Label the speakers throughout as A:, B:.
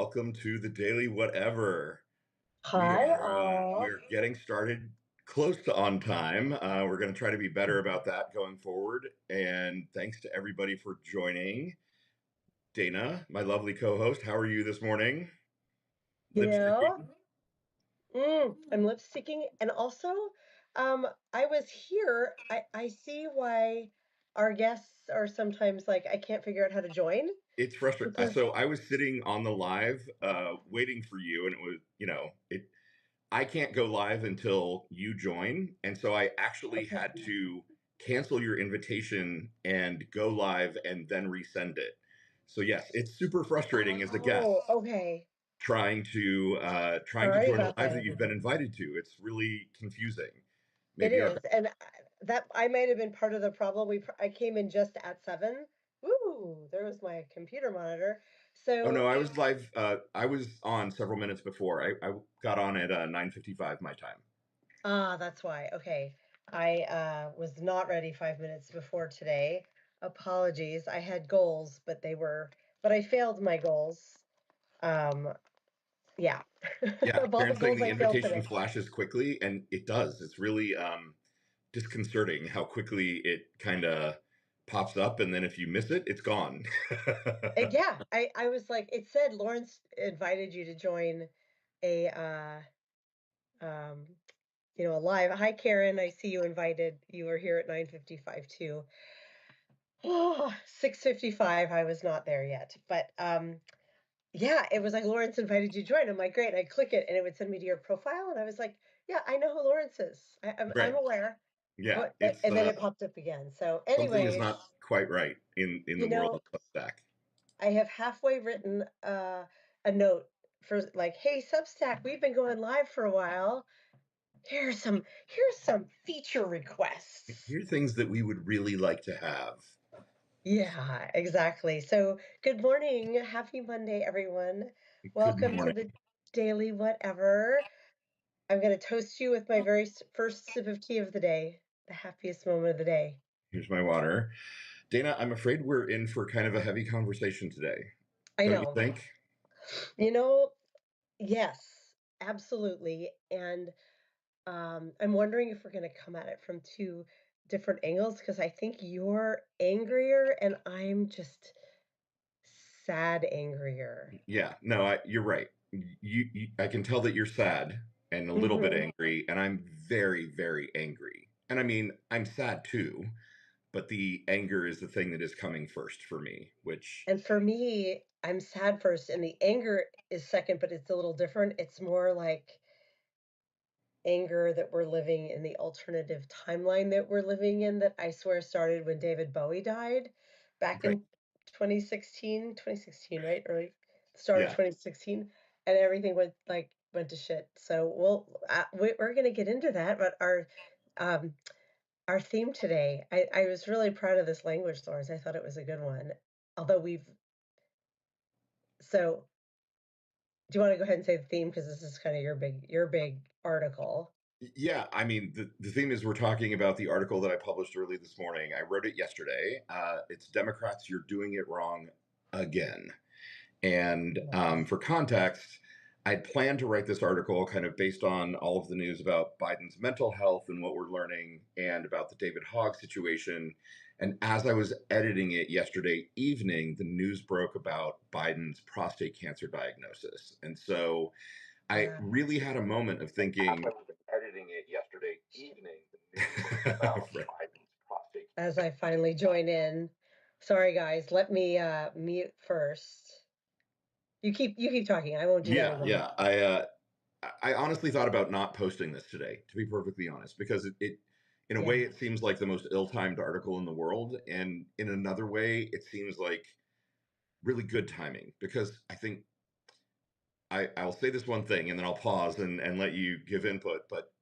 A: welcome to the Daily Whatever. We
B: Hi,
A: are
B: all.
A: we're getting started close to on time. We're going to try to be better about that going forward. And thanks to everybody for joining. Dana, my lovely co-host, how are you this morning?
B: You
A: Lip
B: know,
A: syncing.
B: I'm lip syncing, and also, I was here. I see why our guests are sometimes like I can't figure out how to join
A: It's frustrating.
B: because
A: So I was sitting on the live, waiting for you, and it was, I can't go live until you join. And so I actually
B: okay.
A: had to cancel your invitation and go live and then resend it. So yes, it's super frustrating as a guest
B: Oh, okay.
A: trying to
B: Sorry
A: join a
B: about
A: live that
B: that.
A: you've been invited to. It's really confusing.
B: It
A: Maybe our
B: is, and that I might have been part of the problem. I came in just at 7. Ooh, there was my computer monitor.
A: Oh
B: So
A: no, I was live. I was on several minutes before. I got on at 9:55 my time.
B: That's why. Okay. I was not ready 5 minutes before today. Apologies. I had goals, but I failed my goals. Um, yeah.
A: Yeah,
B: Of all the
A: Karen's saying
B: goals
A: the
B: I failed
A: invitation
B: today.
A: flashes quickly, and it does. It's really disconcerting how quickly it kind of pops up, and then if you miss it, it's gone.
B: And yeah, I was like, it said Lawrence invited you to join a um a live. Hi Karen, I see you invited. You were here at 9:55 too. Oh, 6:55. I was not there yet. But yeah, it was like Lawrence invited you to join. I'm like, great. I click it and it would send me to your profile. And I was like, yeah, I know who Lawrence is. I'm
A: Right.
B: aware.
A: Yeah,
B: But
A: it's
B: and then it popped up again. So
A: something is
B: anyways,
A: not quite right in the
B: you
A: world
B: know,
A: of Substack.
B: I have halfway written a note for like, hey, Substack, we've been going live for a while. Here's some feature requests.
A: Here are things that we would really like to have.
B: Yeah, exactly. So, good morning. Happy Monday, everyone.
A: Good
B: Welcome to
A: morning.
B: the Daily Whatever. I'm going to toast you with my very first sip of tea of the day, the happiest moment of the day.
A: Here's my water. Dana, I'm afraid we're in for kind of a heavy conversation today.
B: I
A: Don't you
B: know.
A: think?
B: You know, yes, absolutely. And I'm wondering if we're going to come at it from two different angles because I think you're angrier and I'm just sad angrier.
A: Yeah, no, you're right. I can tell that you're sad and a little bit
B: Hmm.
A: angry, and I'm very, very angry. And I mean, I'm sad too, but the anger is the thing that is coming first for me, which,
B: And for me, I'm sad first, and the anger is second, but it's a little different. It's more like anger that we're living in the alternative timeline that we're living in that I swear started when David Bowie died back
A: right.
B: in 2016, right? Early start of
A: Yeah.
B: 2016, and everything went to shit. So we're gonna get into that, but um our theme today, I was really proud of this language, Lawrence. I thought it was a good one. Although we've so do you want to go ahead and say the theme because this is kind of your big article?
A: Yeah, I mean, the theme is we're talking about the article that I published early this morning. I wrote it yesterday. It's Democrats, You're Doing It Wrong Again. And
B: Yes.
A: for context, I'd planned to write this article kind of based on all of the news about Biden's mental health and what we're learning and about the David Hogg situation. And as I was editing it yesterday evening, the news broke about Biden's prostate cancer diagnosis. And so I
B: Yeah.
A: really had a moment of thinking, as I was editing it yesterday evening, the news broke about right. Biden's prostate.
B: As I finally join in. Sorry guys, let me mute first. You keep talking. I won't do
A: Yeah,
B: anything.
A: yeah. I honestly thought about not posting this today, to be perfectly honest, because in a
B: Yeah.
A: way, it seems like the most ill-timed article in the world, and in another way, it seems like really good timing because I think I'll say this one thing and then I'll pause and let you give input, but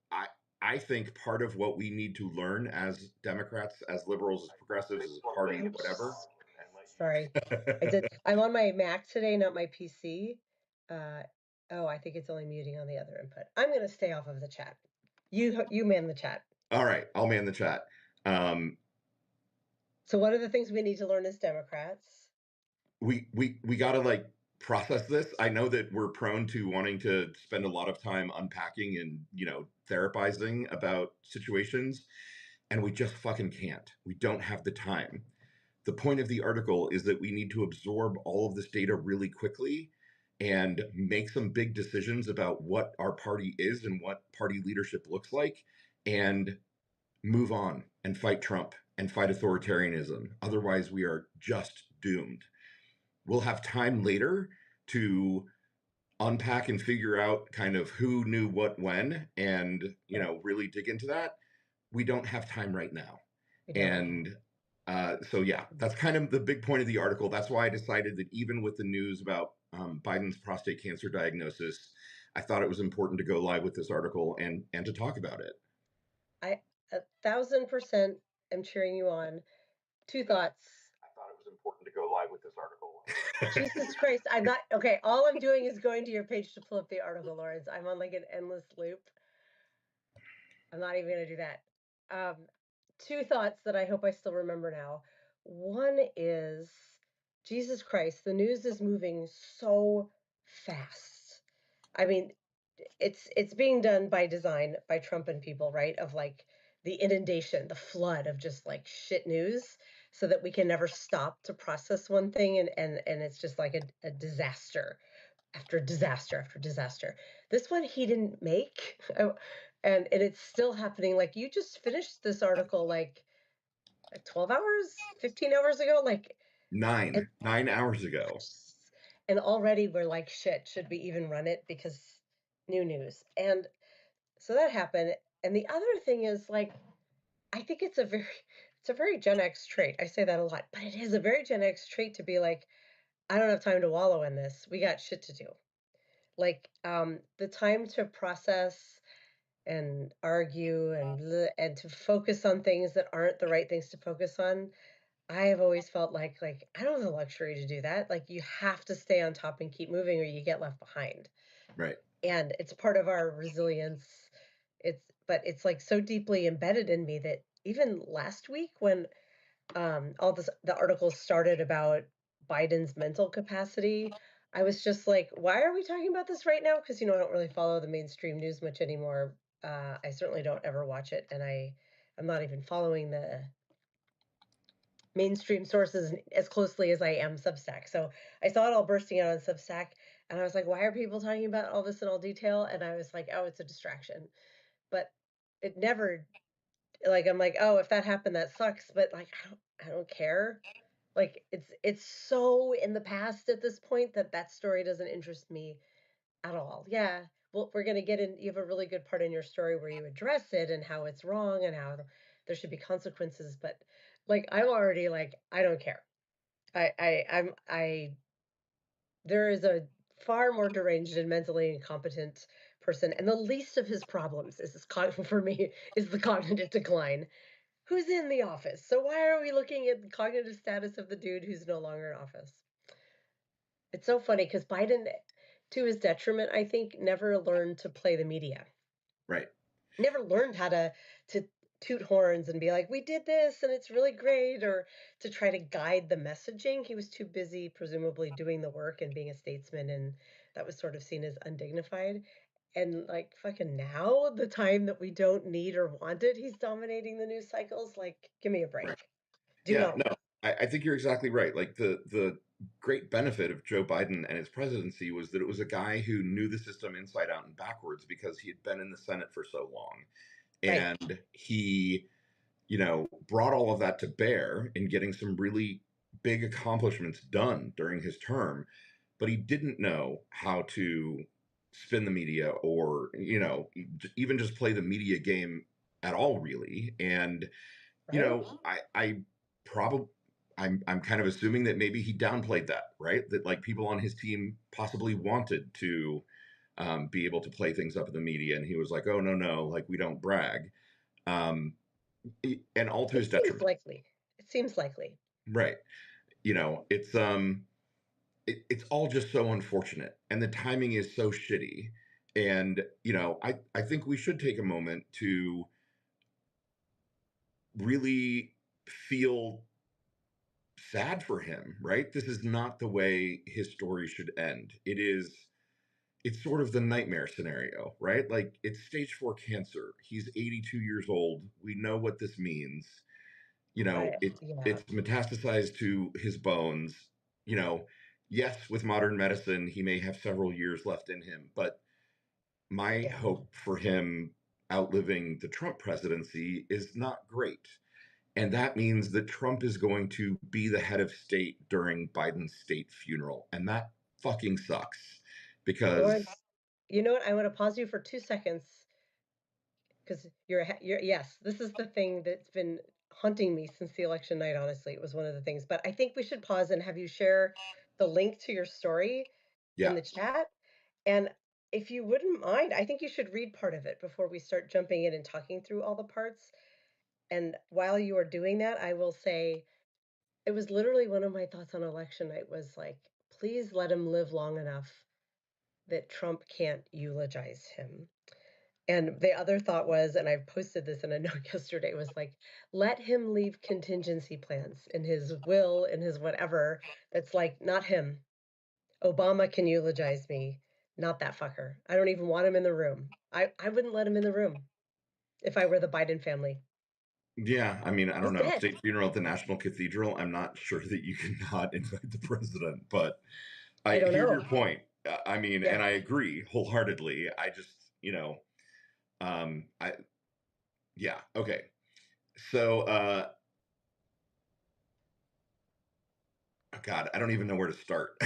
A: I think part of what we need to learn as Democrats, as liberals, as progressives, as parties, whatever.
B: Oops. Sorry. I'm on my Mac today, not my PC. Uh oh, I think it's only muting on the other input. I'm gonna stay off of the chat. You man the chat.
A: All right, I'll man the chat. Um,
B: So what are the things we need to learn as Democrats?
A: we got to like process this. I know that we're prone to wanting to spend a lot of time unpacking and, therapizing about situations, and we just fucking can't. We don't have the time. The point of the article is that we need to absorb all of this data really quickly and make some big decisions about what our party is and what party leadership looks like, and move on and fight Trump and fight authoritarianism. Otherwise, we are just doomed. We'll have time later to unpack and figure out kind of who knew what when, and really dig into that. We don't have time right now.
B: We don't.
A: And so yeah, that's kind of the big point of the article. That's why I decided that even with the news about Biden's prostate cancer diagnosis, I thought it was important to go live with this article and to talk about it.
B: I 1,000% am cheering you on. Two thoughts.
A: I thought it was important to go live with this article.
B: Jesus Christ, I'm not okay. All I'm doing is going to your page to pull up the article, Lawrence. I'm on like an endless loop. I'm not even going to do that. Um, two thoughts that I hope I still remember now. One is Jesus Christ, the news is moving so fast. I mean, it's being done by design by Trump and people, right? Of like the inundation, the flood of just like shit news, so that we can never stop to process one thing, and it's just like a disaster after disaster after disaster. This one he didn't make, and it's still happening. Like you just finished this article like 12 hours, 15 hours ago, like
A: nine hours ago.
B: And already we're like, shit, should we even run it because new news? And so that happened. And the other thing is like, I think it's a very Gen X trait. I say that a lot, but it is a very Gen X trait to be like, I don't have time to wallow in this. We got shit to do. Like the time to process and argue and to focus on things that aren't the right things to focus on. I have always felt like I don't have the luxury to do that. Like you have to stay on top and keep moving or you get left behind.
A: Right.
B: And it's part of our resilience. But it's like so deeply embedded in me that even last week when all the articles started about Biden's mental capacity, I was just like, why are we talking about this right now? Because I don't really follow the mainstream news much anymore. I certainly don't ever watch it, and I'm not even following the mainstream sources as closely as I am Substack. So I saw it all bursting out on Substack, and I was like, why are people talking about all this in all detail? And I was like, oh, it's a distraction. But it never, like, I'm like, oh, if that happened, that sucks. But like, I don't care. Like it's so in the past at this point that that story doesn't interest me at all. Yeah. Well, we're going to get in. You have a really good part in your story where you address it and how it's wrong and how there should be consequences. But like, I'm already like, I don't care. I there is a far more deranged and mentally incompetent person, and the least of his problems is for me is the cognitive decline. Who's in the office? So why are we looking at the cognitive status of the dude who's no longer in office? It's so funny because Biden, to his detriment, I think, never learned to play the media.
A: Right.
B: Never learned how to toot horns and be like, we did this and it's really great, or to try to guide the messaging. He was too busy, presumably, doing the work and being a statesman, and that was sort of seen as undignified. And like fucking now, the time that we don't need or want it, he's dominating the news cycles. Like, give me a break.
A: Right.
B: Do
A: Yeah,
B: not.
A: no, I think you're exactly right. Like the great benefit of Joe Biden and his presidency was that it was a guy who knew the system inside out and backwards because he had been in the Senate for so long.
B: Right.
A: And he, brought all of that to bear in getting some really big accomplishments done during his term, but he didn't know how to spin the media or, even just play the media game at all, really. And
B: Right.
A: I probably I'm kind of assuming that maybe he downplayed that, right? That like people on his team possibly wanted to be able to play things up in the media, and he was like, "Oh no, like we don't brag," um, and all to
B: It
A: his
B: seems
A: detriment,
B: likely. It seems likely.
A: right? It's all just so unfortunate, and the timing is so shitty. And I think we should take a moment to really feel sad for him, right? This is not the way his story should end. It's sort of the nightmare scenario, right? Like, it's stage 4 cancer. He's 82 years old. We know what this means. You know,
B: Yeah,
A: it's metastasized to his bones. You know, yes, with modern medicine, he may have several years left in him, but my
B: yeah.
A: hope for him outliving the Trump presidency is not great. And that means that Trump is going to be the head of state during Biden's state funeral. And that fucking sucks because,
B: Lawrence, you know what? I want to pause you for 2 seconds because you're yes, this is the thing that's been haunting me since the election night. Honestly, it was one of the things. But I think we should pause and have you share the link to your story in
A: yeah,
B: the chat. And if you wouldn't mind, I think you should read part of it before we start jumping in and talking through all the parts. And while you are doing that, I will say it was literally one of my thoughts on election night was like, please let him live long enough that Trump can't eulogize him. And the other thought was, and I posted this in a note yesterday, was like, let him leave contingency plans in his will, in his whatever. That's like, not him. Obama can eulogize me, not that fucker. I don't even want him in the room. I wouldn't let him in the room if I were the Biden family.
A: yeah, I mean, I
B: He's
A: don't know.
B: dead.
A: State funeral at the National Cathedral, I'm not sure that you cannot invite the president, but I
B: I don't
A: hear
B: know.
A: your point. I mean,
B: Yeah.
A: and I agree wholeheartedly. I just, I, yeah, okay. So, oh God, I don't even know where to start.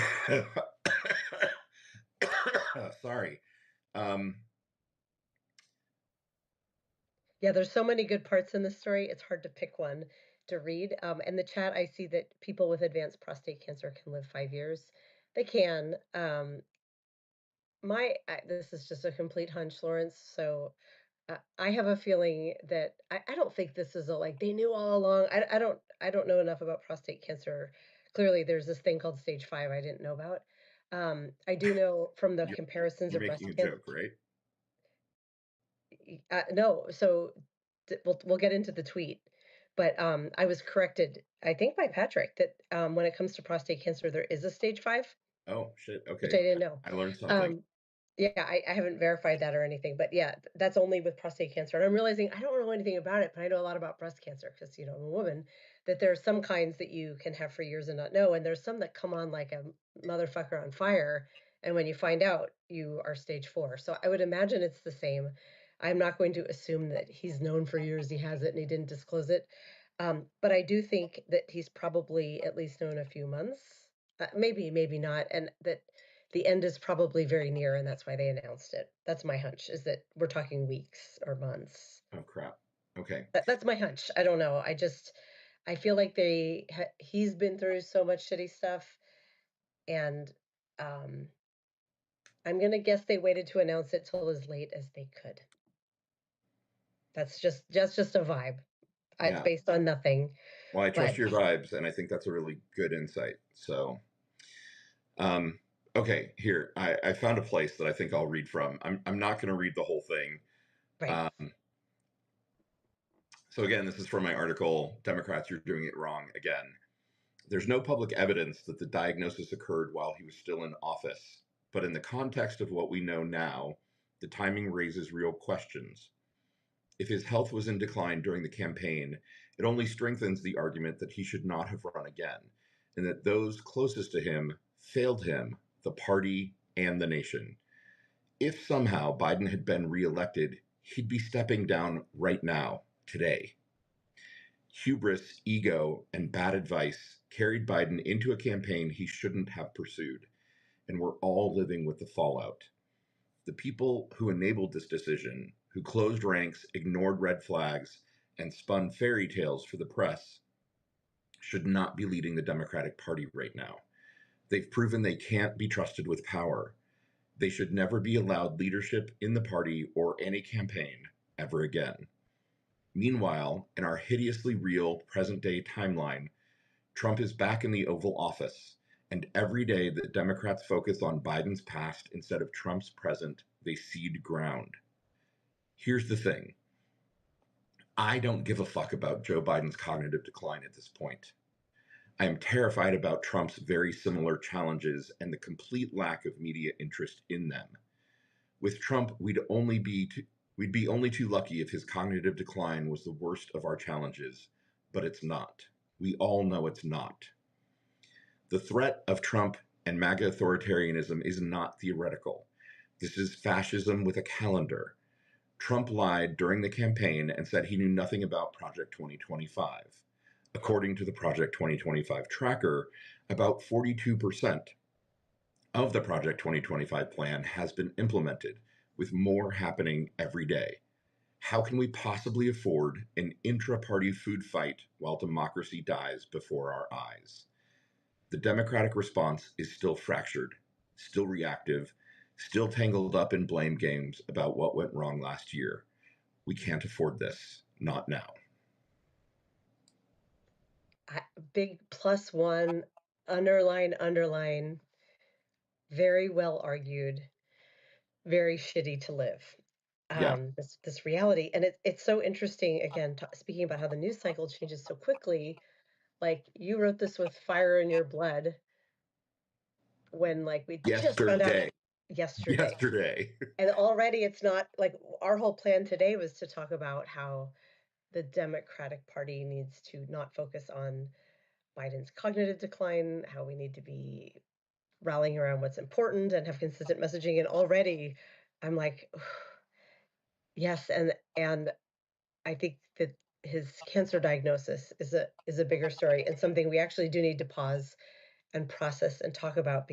A: Sorry. Um,
B: Yeah, there's so many good parts in this story. It's hard to pick one to read. In the chat, I see that people with advanced prostate cancer can live 5 years. They can. This is just a complete hunch, Lawrence. So I have a feeling that I don't think this is a like they knew all along. I don't know enough about prostate cancer. Clearly, there's this thing called stage 5 I didn't know about. I do know from the
A: you're,
B: comparisons
A: you're
B: of breast
A: making a
B: cancer.
A: joke, right?
B: No, so we'll get into the tweet, but I was corrected, I think by Patrick, that when it comes to prostate cancer, there is a stage 5,
A: Oh, shit.
B: which I
A: Okay.
B: didn't know.
A: I learned something.
B: Um, yeah, I haven't verified that or anything, but yeah, that's only with prostate cancer. And I'm realizing I don't know anything about it, but I know a lot about breast cancer because, I'm a woman, that there are some kinds that you can have for years and not know. And there's some that come on like a motherfucker on fire. And when you find out, you are stage 4. So I would imagine it's the same. I'm not going to assume that he's known for years he has it and he didn't disclose it. But I do think that he's probably at least known a few months, maybe not. And that the end is probably very near, and that's why they announced it. That's my hunch, is that we're talking weeks or months.
A: Oh, crap. Okay.
B: That's my hunch. I don't know. I feel like he's been through so much shitty stuff, and um, I'm gonna guess they waited to announce it till as late as they could. That's just a vibe. It's
A: Yeah.
B: based on nothing,
A: Well, I trust
B: but
A: your vibes, and I think that's a really good insight. So, um, okay, here I found a place that I think I'll read from. I'm not going to read the whole thing.
B: right.
A: Um, so again, this is from my article. Democrats, you're doing it wrong again. There's no public evidence that the diagnosis occurred while he was still in office, but in the context of what we know now, the timing raises real questions. If his health was in decline during the campaign, it only strengthens the argument that he should not have run again, and that those closest to him failed him, the party, and the nation. If somehow Biden had been reelected, he'd be stepping down right now, today. Hubris, ego, and bad advice carried Biden into a campaign he shouldn't have pursued, and we're all living with the fallout. The people who enabled this decision, who closed ranks, ignored red flags, and spun fairy tales for the press, should not be leading the Democratic Party right now. They've proven they can't be trusted with power. They should never be allowed leadership in the party or any campaign ever again. Meanwhile, in our hideously real present day timeline, Trump is back in the Oval Office, and every day that Democrats focus on Biden's past instead of Trump's present, they cede ground. Here's the thing: I don't give a fuck about Joe Biden's cognitive decline at this point. I am terrified about Trump's very similar challenges and the complete lack of media interest in them. With Trump, we'd be only too lucky if his cognitive decline was the worst of our challenges, but it's not. We all know it's not. The threat of Trump and MAGA authoritarianism is not theoretical. This is fascism with a calendar. Trump lied during the campaign and said he knew nothing about Project 2025. According to the Project 2025 tracker, about 42% of the Project 2025 plan has been implemented, with more happening every day. How can we possibly afford an intra party food fight while democracy dies before our eyes? The Democratic response is still fractured, still reactive, still tangled up in blame games about what went wrong last year. We can't afford this, not now.
B: Big plus one, underline, very well argued, very shitty to live.
A: Yeah.
B: This reality, and it's so interesting. Again, speaking about how the news cycle changes so quickly. Like you wrote this with fire in your blood when like we just found out
A: Yesterday.
B: yesterday,
A: Yesterday.
B: and already it's not like our whole plan today was to talk about how the Democratic Party needs to not focus on Biden's cognitive decline, how we need to be rallying around what's important and have consistent messaging. And already I'm like, yes, and I think that his cancer diagnosis is a bigger story and something we actually do need to pause and process and talk about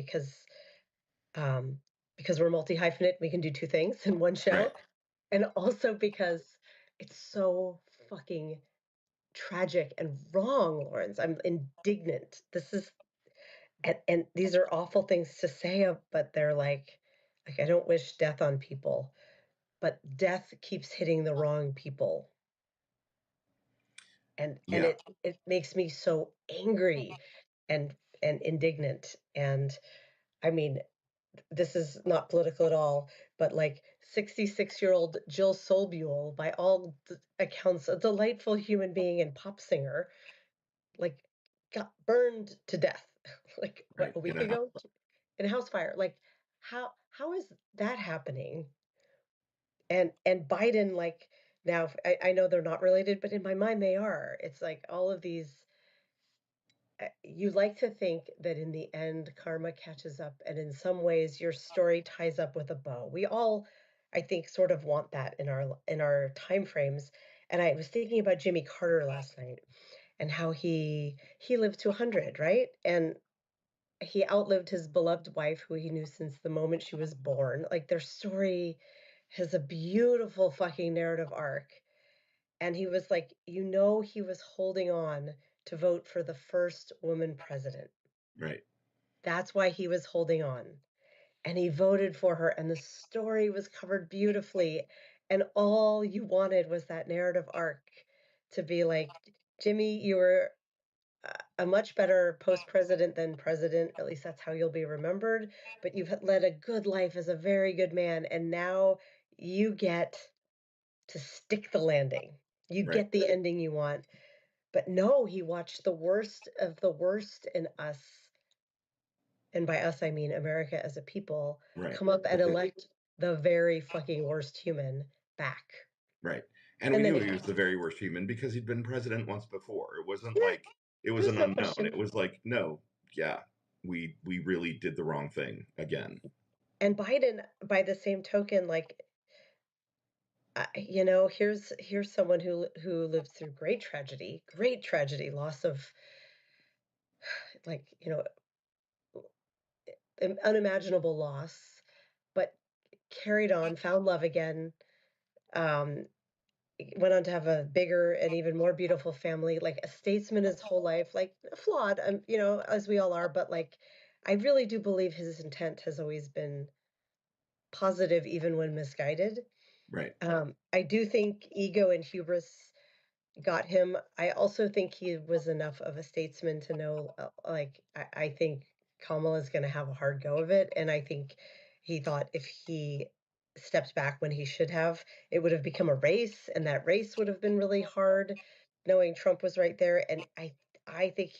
B: um, because we're multi hyphenate, we can do two things in one
A: Right.
B: show, and also because it's so fucking tragic and wrong, Lawrence. I'm indignant. This is and these are awful things to say, but they're like I don't wish death on people, but death keeps hitting the wrong people, and
A: Yeah.
B: it makes me so angry and indignant. And I mean, this is not political at all, but like 66-year-old Jill Solbuel, by all accounts, a delightful human being and pop singer, like got burned to death like what,
A: Right.
B: a week ago in a house fire. Like how is that happening? And Biden, like now I know they're not related, but in my mind they are. It's like all of these you like to think that in the end karma catches up and in some ways your story ties up with a bow. We all, I think, sort of want that in our time frames. And I was thinking about Jimmy Carter last night and how he lived to 100, right? And he outlived his beloved wife who he knew since the moment she was born. Like their story has a beautiful fucking narrative arc. And he was like, he was holding on to vote for the first woman president.
A: Right.
B: That's why he was holding on. And he voted for her, and the story was covered beautifully. And all you wanted was that narrative arc to be like, Jimmy, you were a much better post president than president. At least that's how you'll be remembered. But you've led a good life as a very good man. And now you get to stick the landing. You
A: Right.
B: get the ending you want. But no, he watched the worst of the worst in us, and by us I mean America as a people,
A: Right.
B: come up and elect the very fucking worst human back.
A: Right. And we
B: And then
A: knew
B: he
A: he was
B: got
A: the very worst human because he'd been president once before. It wasn't
B: yeah,
A: like it was
B: there's
A: an
B: no
A: unknown.
B: question.
A: It was like, no, yeah, we really did the wrong thing again.
B: And Biden, by the same token, like here's someone who lived through great tragedy, loss of like unimaginable loss, but carried on, found love again, um, went on to have a bigger and even more beautiful family, like a statesman his whole life, like flawed, as we all are, but like I really do believe his intent has always been positive, even when misguided.
A: Right.
B: I do think ego and hubris got him. I also think he was enough of a statesman to know, like, I think Kamala's going to have a hard go of it. And I think he thought if he stepped back when he should have, it would have become a race, and that race would have been really hard, knowing Trump was right there. And I think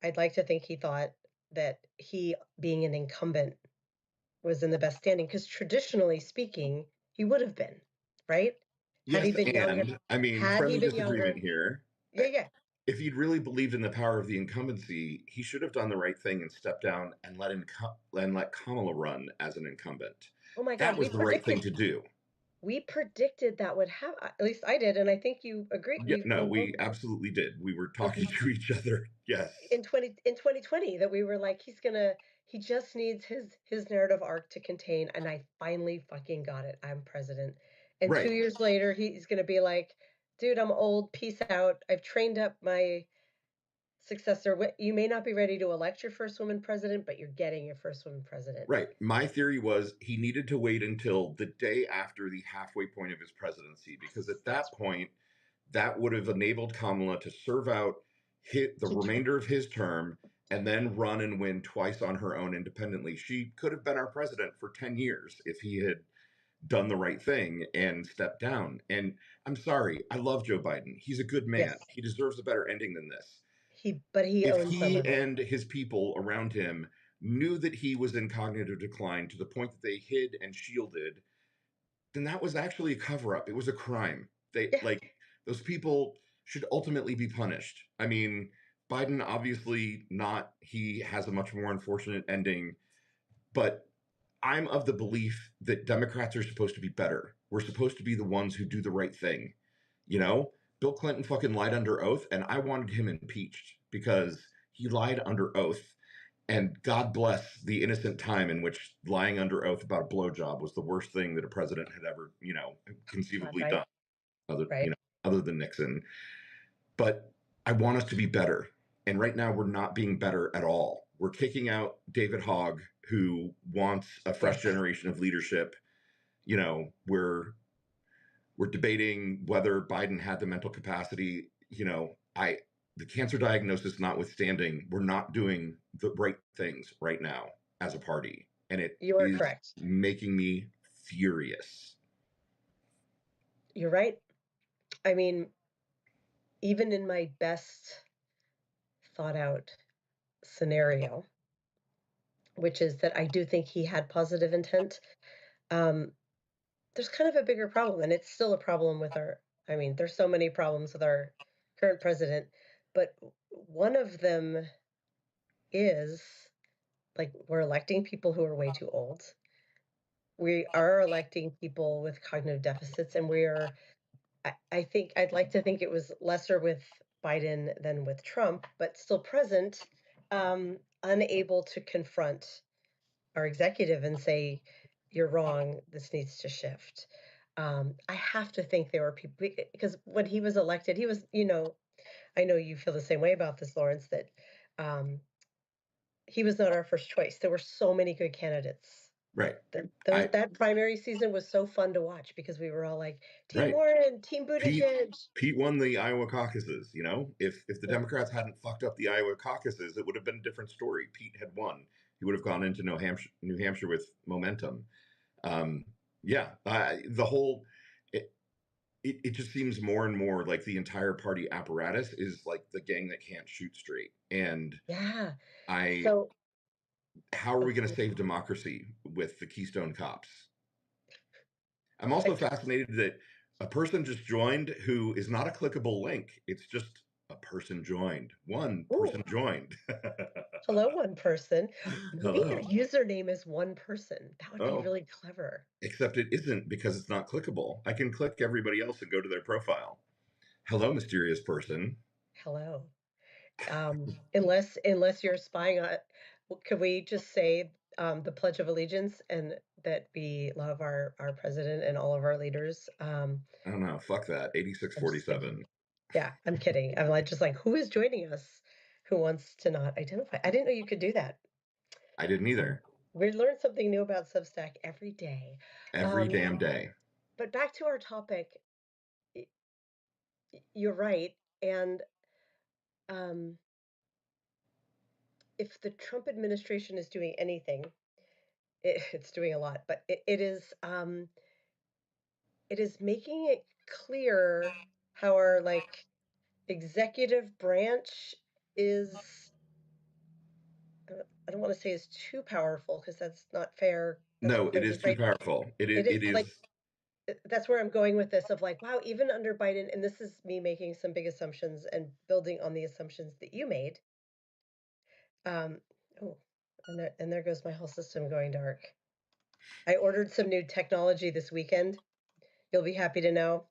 B: I'd like to think he thought that he, being an incumbent, was in the best standing because traditionally speaking, he would have been, right? Had he
A: Yes,
B: been younger,
A: and I mean,
B: had he
A: friendly
B: been
A: disagreement
B: younger,
A: here.
B: yeah, yeah.
A: If he'd really believed in the power of the incumbency, he should have done the right thing and stepped down and let Kamala run as an incumbent.
B: Oh my
A: That
B: God,
A: was the right thing to do.
B: we predicted that would happen. At least I did, and I think you agree.
A: Yeah,
B: We
A: no,
B: both
A: we absolutely did. We were
B: in
A: talking to each other. Yes.
B: in 2020 that we were like, he just needs his narrative arc to contain, and I finally fucking got it. I'm president. And
A: Right.
B: 2 years later, he's gonna be like, dude, I'm old. Peace out. I've trained up my successor. You may not be ready to elect your first woman president, but you're getting your first woman president.
A: Right. My theory was he needed to wait until the day after the halfway point of his presidency, because at that point, that would have enabled Kamala to serve out the remainder of his term and then run and win twice on her own independently. She could have been our president for 10 years if he had done the right thing and stepped down. And I'm sorry, I love Joe Biden. He's a good man.
B: Yes,
A: He deserves a better ending than this.
B: he
A: If
B: owns some
A: he
B: of it.
A: and his people around him knew that he was in cognitive decline to the point that they hid and shielded, then that was actually a cover up. It was a crime. They
B: Yeah,
A: like those people should ultimately be punished. I mean, Biden obviously not. He has a much more unfortunate ending, but I'm of the belief that Democrats are supposed to be better. We're supposed to be the ones who do the right thing. You know, Bill Clinton fucking lied under oath, and I wanted him impeached because he lied under oath. And God bless the innocent time in which lying under oath about a blowjob was the worst thing that a president had ever, conceivably
B: right,
A: done, other,
B: right.
A: other than Nixon. But I want us to be better. And right now, we're not being better at all. We're kicking out David Hogg, who wants a fresh
B: Yes,
A: generation of leadership. We're debating whether Biden had the mental capacity. The cancer diagnosis notwithstanding, we're not doing the right things right now as a party, and it
B: you are
A: is
B: correct.
A: making me furious.
B: You're right. I mean, even in my best thought out scenario, which is that I do think he had positive intent, um, there's kind of a bigger problem, and it's still a problem with our. I mean, there's so many problems with our current president, but one of them is like we're electing people who are way too old. We are electing people with cognitive deficits, and we are. I think I'd like to think it was lesser with Biden than with Trump, but still present, unable to confront our executive and say, "You're wrong. This needs to shift." I have to think there were people because when he was elected, he was, I know you feel the same way about this, Lawrence, that um, he was not our first choice. There were so many good candidates.
A: Right. I
B: That primary season was so fun to watch because we were all like, Team
A: right.
B: Warren, Team
A: Pete
B: Buttigieg.
A: Pete won the Iowa caucuses. If the
B: Yeah,
A: Democrats hadn't fucked up the Iowa caucuses, it would have been a different story. Pete had won. He would have gone into New Hampshire with momentum. Um, yeah, the whole it just seems more and more like the entire party apparatus is like the gang that can't shoot straight. And
B: yeah.
A: I,
B: So,
A: how are we going to
B: okay,
A: save democracy with the Keystone Cops? I'm also
B: I-
A: fascinated that a person just joined who is not a clickable link. It's just a person joined. One
B: ooh,
A: person joined.
B: hello, one person. Maybe your
A: Hello.
B: username is one person. That would be
A: Oh,
B: really clever.
A: except it isn't because it's not clickable. I can click everybody else and go to their profile. Hello, mysterious person.
B: Hello. Unless you're spying on, could we just say the Pledge of Allegiance and that we love our president and all of our leaders?
A: I don't know. Fuck that.
B: I'm just kidding.
A: 8647.
B: Yeah, I'm kidding. I'm like just like who is joining us who wants to not identify? I didn't know you could do that.
A: I didn't
B: Um,
A: either.
B: we learn something new about Substack every day.
A: Every
B: Um,
A: damn day.
B: but back to our topic, y- you're right. And um, if the Trump administration is doing anything, it's doing a lot, but it is making it clear how our like executive branch is. I don't want to say is too powerful because that's not fair. That's
A: No, it
B: because
A: is
B: he's
A: too
B: right.
A: powerful.
B: It is
A: It is
B: like that's where I'm going with this of like, wow, even under Biden, and this is me making some big assumptions and building on the assumptions that you made. Um, oh, and there goes my whole system going dark. I ordered some new technology this weekend. You'll be happy to know.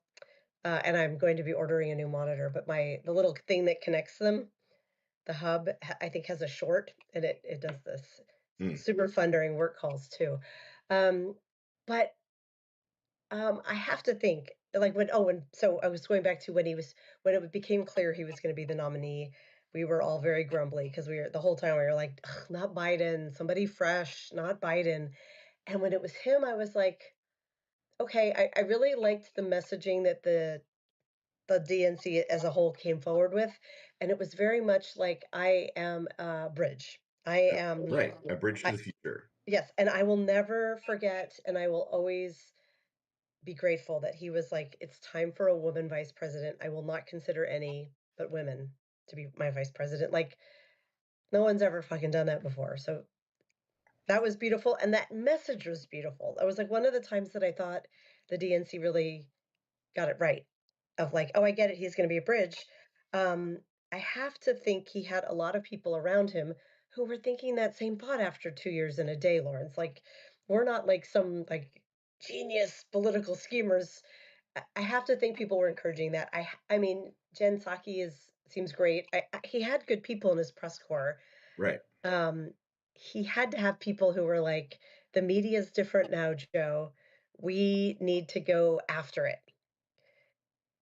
B: And I'm going to be ordering a new monitor, but the little thing that connects them, the hub, I think has a short, and it does this.
A: mm,
B: Super fun during work calls too. Um, but I have to think like and so I was going back to when it became clear he was going to be the nominee. We were all very grumbly because we were the whole time we were like, "Ugh, not Biden, somebody fresh, not Biden." And when it was him, I was like, okay, I really liked the messaging that the DNC as a whole came forward with, and it was very much like I am a bridge. I am,
A: right. A bridge to
B: I,
A: the future.
B: yes, and I will never forget, and I will always be grateful that he was like, it's time for a woman vice president. I will not consider any but women to be my vice president. Like, no one's ever fucking done that before. So that was beautiful. And that message was beautiful. That was like one of the times that I thought the DNC really got it right of like, oh, I get it. He's going to be a bridge. Um, I have to think he had a lot of people around him who were thinking that same thought after 2 years in a day, Lawrence. Like, we're not like some like genius political schemers. I have to think people were encouraging that. I mean, Jen Psaki seems great. He had good people in his press corps.
A: Right.
B: Um, he had to have people who were like, the media is different now, Joe. We need to go after it.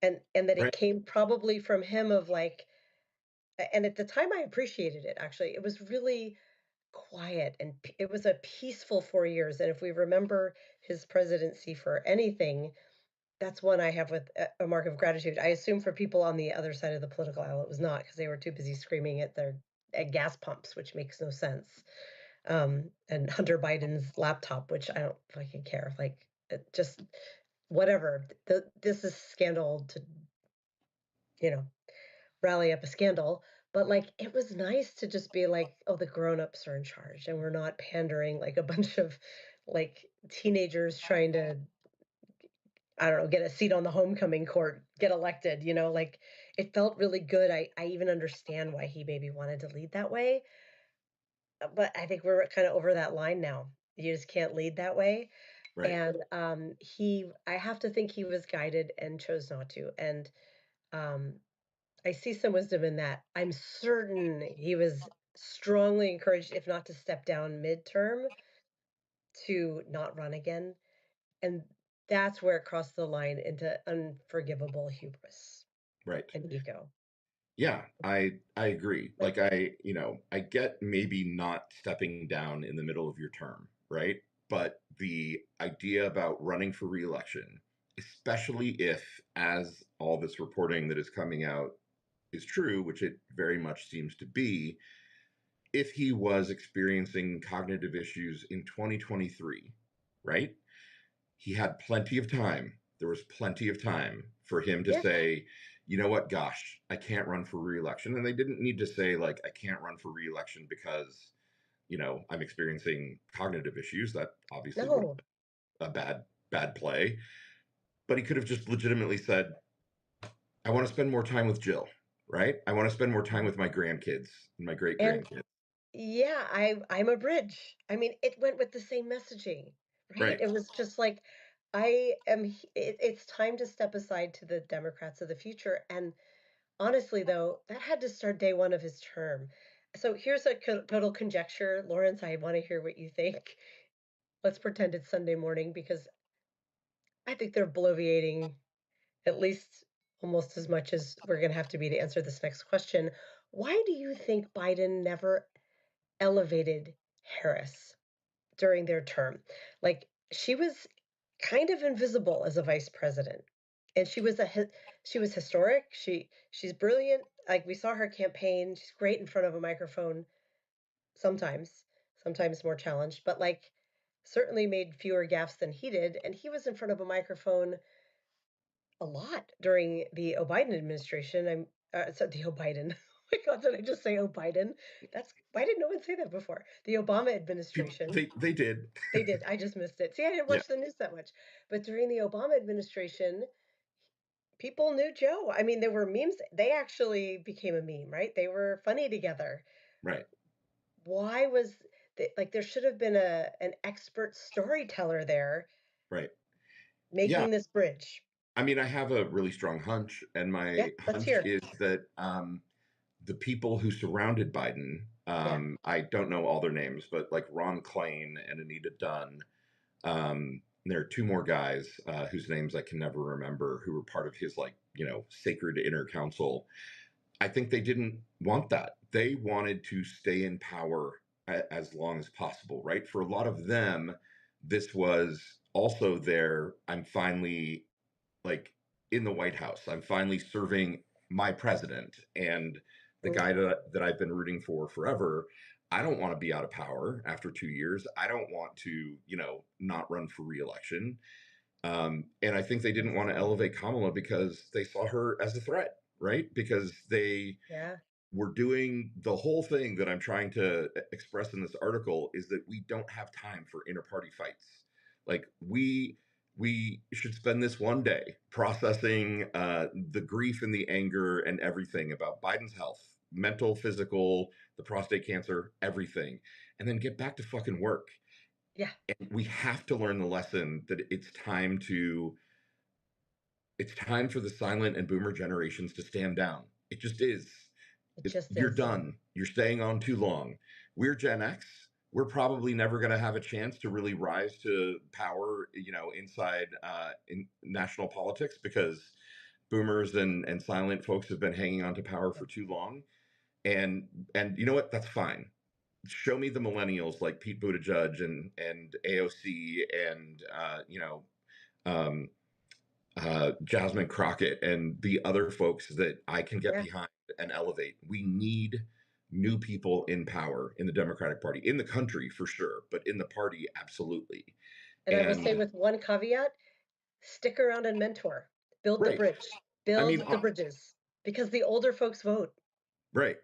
B: And that it
A: Right.
B: came probably from him of like, and at the time I appreciated it actually. It was really quiet and it was a peaceful 4 years. And if we remember his presidency for anything, that's one I have with a mark of gratitude. I assume for people on the other side of the political aisle, it was not because they were too busy screaming at their at gas pumps, which makes no sense. And Hunter Biden's laptop, which I don't fucking care. Like, just whatever. This is scandal to you know rally up a scandal. But like, it was nice to just be like, oh, the grown-ups are in charge, and we're not pandering like a bunch of like teenagers trying to I don't know, get a seat on the homecoming court, get elected, like it felt really good. I even understand why he maybe wanted to lead that way. But I think we're kind of over that line now. You just can't lead that way.
A: Right.
B: And I have to think he was guided and chose not to. And um, I see some wisdom in that. I'm certain he was strongly encouraged, if not to step down midterm, to not run again. And that's where it crossed the line into unforgivable hubris
A: Right.
B: and ego.
A: Yeah, I agree. Like I get maybe not stepping down in the middle of your term, right? But the idea about running for reelection, especially if as all this reporting that is coming out is true, which it very much seems to be, if he was experiencing cognitive issues in 2023, right? He had plenty of time. There was plenty of time for him to
B: Yes.
A: say, you know what, gosh, I can't run for reelection. And they didn't need to say, like, I can't run for reelection because, I'm experiencing cognitive issues. That obviously would
B: No.
A: have a bad play. But he could have just legitimately said, I want to spend more time with Jill, right? I want to spend more time with my grandkids and my great
B: And
A: grandkids.
B: yeah, I'm a bridge. I mean, it went with the same messaging, right?
A: Right.
B: It was just like, it's time to step aside to the Democrats of the future. And honestly, though, that had to start day one of his term. So here's a total conjecture. Lawrence, I want to hear what you think. Let's pretend it's Sunday morning because I think they're bloviating at least almost as much as we're going to have to be to answer this next question. Why do you think Biden never elevated Harris during their term? Like, she was kind of invisible as a vice president, and she was historic. She's brilliant. Like, we saw her campaign. She's great in front of a microphone sometimes, sometimes more challenged, but like certainly made fewer gaffes than he did. And he was in front of a microphone a lot during the Biden administration. So the Biden. my God, did I just say, oh, Biden? Why did no one say that before? The Obama
A: People,
B: administration,
A: they did.
B: they did. I just missed it. See, I didn't
A: Yeah,
B: watch the news that much. But during the Obama administration, people knew Joe. I mean, there were memes. They actually became a meme, right? They were funny together.
A: right,
B: Why was like there should have been an expert storyteller there
A: right. Yeah,
B: making this bridge.
A: I mean, I have a really strong hunch, and
B: Yeah,
A: my
B: let's
A: hunch
B: hear.
A: is that the people who surrounded Biden,
B: Yeah.
A: I don't know all their names, but like Ron Klain and Anita Dunn, there are two more guys whose names I can never remember who were part of his like sacred inner council. I think they didn't want that. They wanted to stay in power as long as possible, right? For a lot of them, this was also their I'm finally like in the White House. I'm finally serving my president and the
B: Mm,
A: guy that I've been rooting for forever. I don't want to be out of power after 2 years. I don't want to, not run for reelection. And I think they didn't want to elevate Kamala because they saw her as a threat, right? Because they
B: yeah.
A: were doing the whole thing that I'm trying to express in this article is that we don't have time for inter-party fights. Like we should spend this one day processing the grief and the anger and everything about Biden's health, mental, physical, the prostate cancer, everything, and then get back to fucking work.
B: Yeah.
A: And we have to learn the lesson that it's time for the silent and boomer generations to stand down. It just is.
B: It just
A: You're
B: is.
A: done. You're staying on too long. We're Gen X. We're probably never going to have a chance to really rise to power, inside in national politics because boomers and silent folks have been hanging on to power
B: Yeah.
A: for too long. And and you know what? That's fine. Show me the millennials like Pete Buttigieg and AOC and um, Jasmine Crockett and the other folks that I can get
B: Yeah.
A: behind and elevate. We need new people in power in the Democratic Party, in the country for sure, but in the party, absolutely.
B: And I will say
A: And
B: with one caveat, stick around and mentor. Build the
A: right.
B: bridge.
A: I mean,
B: Build the bridges because the older folks vote.
A: right.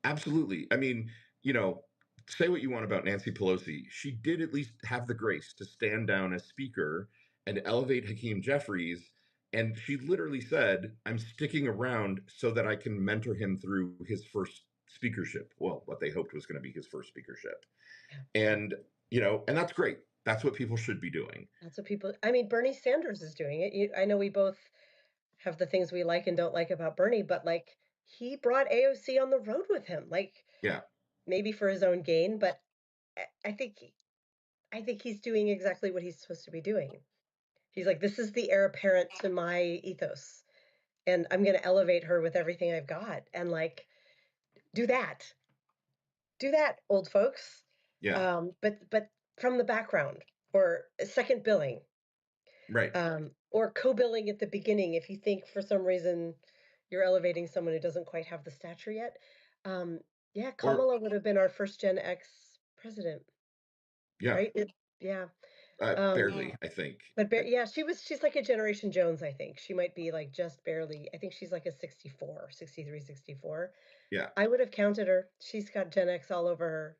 A: Absolutely. I mean, you know, say what you want about Nancy Pelosi. She did at least have the grace to stand down as speaker and elevate Hakeem Jeffries. And she literally said, I'm sticking around so that I can mentor him through his first speakership. Well, what they hoped was going to be his first speakership.
B: Yeah.
A: And, and that's great. That's what people should be doing.
B: That's what people, I mean, Bernie Sanders is doing it. I know we both have the things we like and don't like about Bernie, but like he brought AOC on the road with him, like
A: Yeah.
B: maybe for his own gain, but I think I think he's doing exactly what he's supposed to be doing. He's like, this is the heir apparent to my ethos, and I'm going to elevate her with everything I've got, and like do that, do that, old folks.
A: Yeah.
B: But from the background or second billing,
A: Right.
B: or co-billing at the beginning if you think for some reason you're elevating someone who doesn't quite have the stature yet. Um, yeah,
A: Or,
B: Kamala would have been our first Gen X president,
A: yeah,
B: right? Yeah. Um,
A: barely, I think.
B: but yeah, she's like a Generation Jones, I think. She might be like just barely, I think she's like a 64, 63, 64.
A: Yeah.
B: I would have counted her. She's got Gen X all over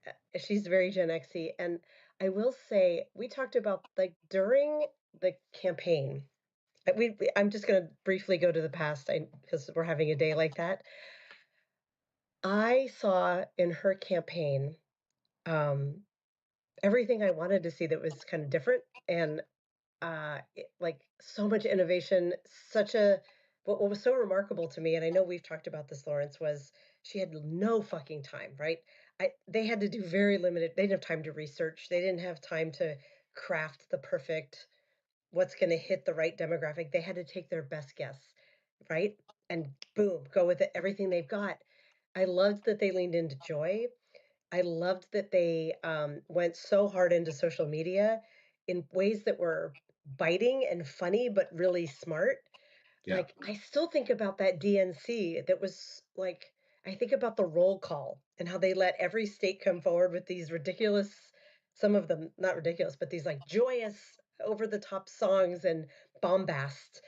B: her. She's very Gen Xy. And I will say, we talked about like during the campaign, I'm just going to briefly go to the past because we're having a day like that. I saw in her campaign um, everything I wanted to see that was kind of different and like so much innovation, such a what was so remarkable to me, and I know we've talked about this, Lawrence, was she had no fucking time, right? They had to do very limited. They didn't have time to research. They didn't have time to craft the perfect what's going to hit the right demographic. They had to take their best guess, right? And boom, go with it. Everything they've got. I loved that they leaned into joy. I loved that they went so hard into social media in ways that were biting and funny, but really smart.
A: Yeah.
B: Like, I still think about that DNC that was like, I think about the roll call and how they let every state come forward with these ridiculous, some of them not ridiculous, but these like joyous, over the top songs and bombast.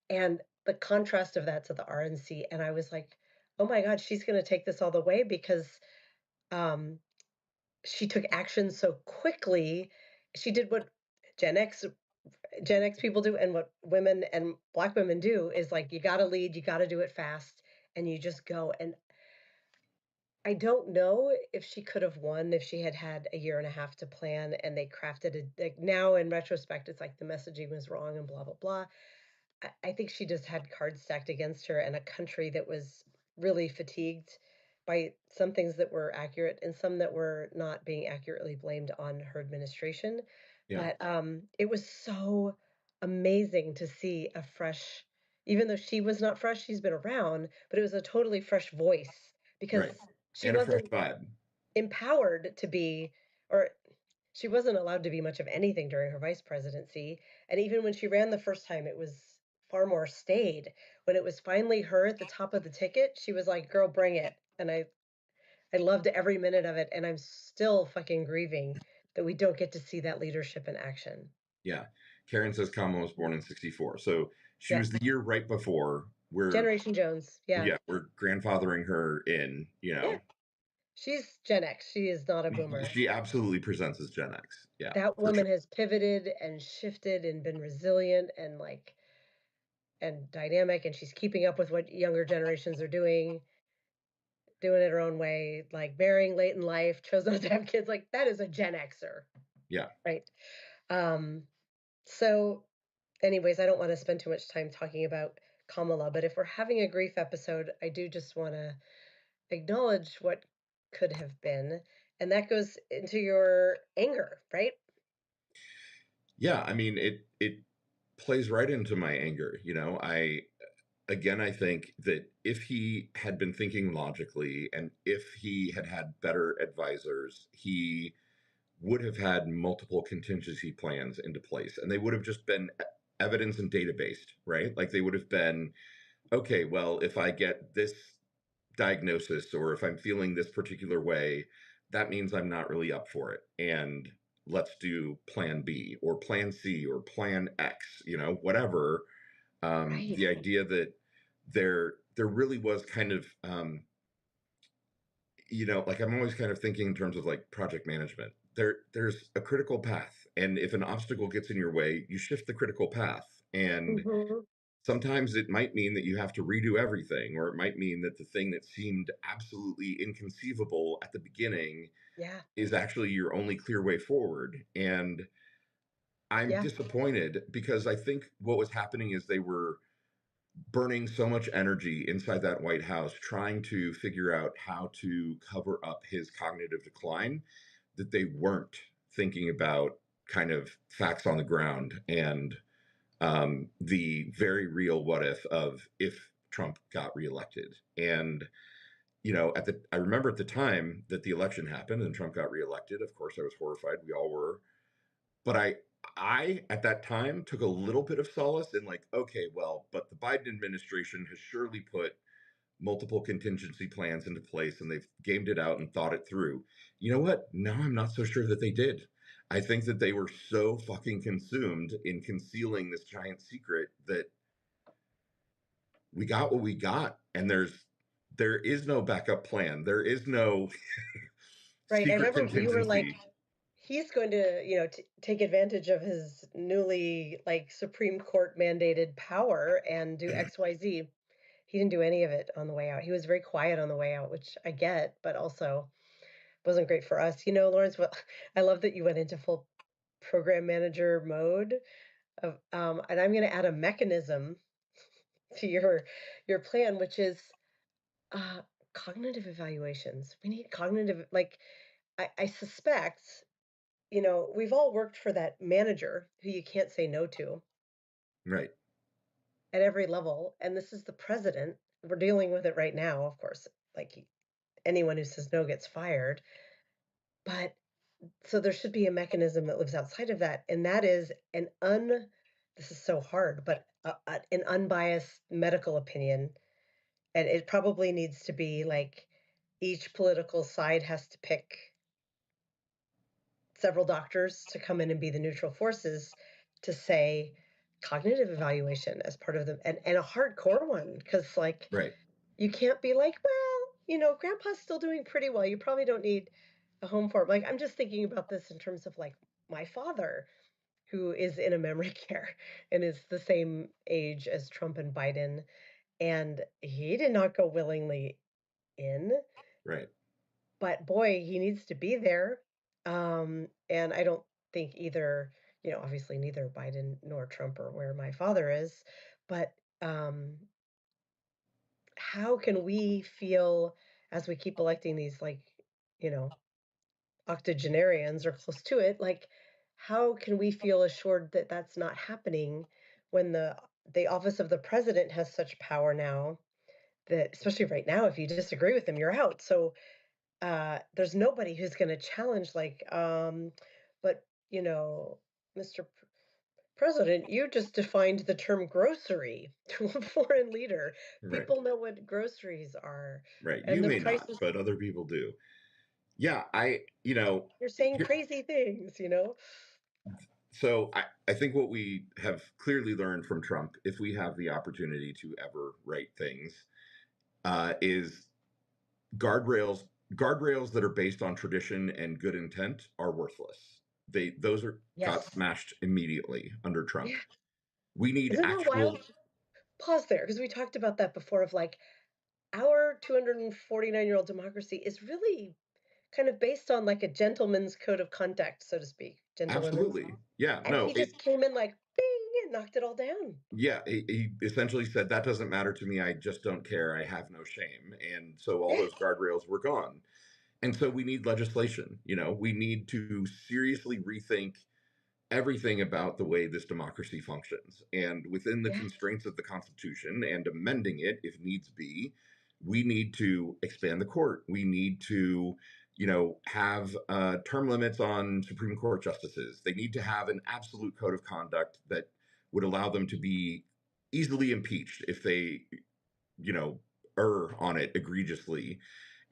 B: And the contrast of that to the RNC. And I was like, oh my god, she's gonna take this all the way because, um, she took action so quickly. She did what Gen X Gen X people do and what women and Black women do is, like, you gotta lead, you gotta do it fast, and you just go, and I don't know if she could have won if she had had a year and a half to plan and they crafted it. Like, now in retrospect, it's like the messaging was wrong and blah, blah, blah. I think she just had cards stacked against her and a country that was really fatigued by some things that were accurate and some that were not being accurately blamed on her administration.
A: Yeah,
B: But it was so amazing to see a fresh, even though she was not fresh, she's been around, but it was a totally fresh voice because
A: right.
B: she
A: And a fresh
B: wasn't
A: vibe.
B: empowered to be, or she wasn't allowed to be much of anything during her vice presidency. And even when she ran the first time, it was far more staid. When it was finally her at the top of the ticket, she was like, "Girl, bring it." And I loved every minute of it. And I'm still fucking grieving that we don't get to see that leadership in action.
A: Yeah. Karen says Kamala was born in 64. So she
B: Yeah.
A: was the year right before. We're,
B: Generation Jones. Yeah.
A: yeah, we're grandfathering her in,
B: Yeah. She's Gen X. She is not a boomer.
A: She absolutely presents as Gen X. Yeah,
B: That
A: for sure.
B: woman has pivoted and shifted and been resilient and like and dynamic, and she's keeping up with what younger generations are doing it her own way, like marrying late in life, chose not to have kids. Like that is a Gen Xer,
A: Yeah.
B: right? Um, so, anyways, I don't want to spend too much time talking about Kamala, but if we're having a grief episode, I do just want to acknowledge what could have been, and that goes into your anger, right?
A: Yeah. I mean, it plays right into my anger. I think that if he had been thinking logically and if he had had better advisors, he would have had multiple contingency plans into place and they would have just been evidence and data based, right? Like they would have been, okay, well, if I get this diagnosis or if I'm feeling this particular way, that means I'm not really up for it. And let's do plan B or plan C or plan X, whatever.
B: Right,
A: The idea that there really was kind of like I'm always kind of thinking in terms of like project management. There's a critical path, and if an obstacle gets in your way, you shift the critical path. And
B: hmm,
A: sometimes it might mean that you have to redo everything, or it might mean that the thing that seemed absolutely inconceivable at the beginning
B: yeah,
A: is actually your only clear way forward. And I'm
B: yeah,
A: disappointed because I think what was happening is they were burning so much energy inside that White House trying to figure out how to cover up his cognitive decline that they weren't thinking about kind of facts on the ground and the very real what if Trump got reelected. And I remember at the time that the election happened and Trump got reelected. Of course, I was horrified. We all were. But I at that time took a little bit of solace in like, okay, well, but the Biden administration has surely put multiple contingency plans into place and they've gamed it out and thought it through. You know what? Now I'm not so sure that they did. I think that they were so fucking consumed in concealing this giant secret that we got what we got. And there is no backup plan. There is no
B: right. I
A: secret
B: remember you were like,
A: contingency.
B: he's going to, take advantage of his newly like Supreme Court mandated power and do XYZ. He didn't do any of it on the way out. He was very quiet on the way out, which I get, but also wasn't great for us. Lawrence, well, I love that you went into full program manager mode of, and I'm going to add a mechanism to your plan, which is uh, cognitive evaluations. We need cognitive, like I suspect, we've all worked for that manager who you can't say no to
A: Right.
B: at every level, and this is the president. We're dealing with it right now, of course. Like anyone who says no gets fired, but so there should be a mechanism that lives outside of that, and that is this is so hard, but an unbiased medical opinion, and it probably needs to be like each political side has to pick several doctors to come in and be the neutral forces to say cognitive evaluation as part of the and a hardcore one because like
A: Right.
B: you can't be like, well, grandpa's still doing pretty well. You probably don't need a home for him. Like, I'm just thinking about this in terms of like my father, who is in a memory care and is the same age as Trump and Biden. And he did not go willingly in,
A: Right.
B: but boy, he needs to be there. And I don't think either, obviously neither Biden nor Trump are where my father is, but um, how can we feel as we keep electing these, like, you know, octogenarians or close to it, like, how can we feel assured that that's not happening when the office of the president has such power now that, especially right now, if you disagree with him, you're out. So there's nobody who's going to challenge, like, but you know, Mr. President, you just defined the term grocery to a foreign leader.
A: Right.
B: People know what groceries are,
A: Right.
B: and
A: You
B: the
A: may not,
B: prices.
A: but other people do. Yeah,
B: You're saying
A: here,
B: crazy things.
A: so I think what we have clearly learned from Trump, if we have the opportunity to ever right things, is guardrails guardrails that are based on tradition and good intent are worthless. Those are got
B: Yes.
A: smashed immediately under Trump.
B: Yeah.
A: We need
B: Isn't that wild?
A: actual
B: Pause there, because we talked about that before of like our 249-year-old democracy is really kind of based on like a gentleman's code of conduct, so to speak, gentlewomen's.
A: absolutely. Yeah,
B: And
A: no,
B: he just came in like bing and knocked it all down.
A: yeah, he essentially said that doesn't matter to me. I just don't care. I have no shame. And so all
B: Yeah.
A: those guardrails were gone. And so we need legislation. We need to seriously rethink everything about the way this democracy functions. And within the
B: Yeah.
A: constraints of the Constitution and amending it if needs be, we need to expand the court. We need to, have term limits on Supreme Court justices. They need to have an absolute code of conduct that would allow them to be easily impeached if they, you know, err on it egregiously.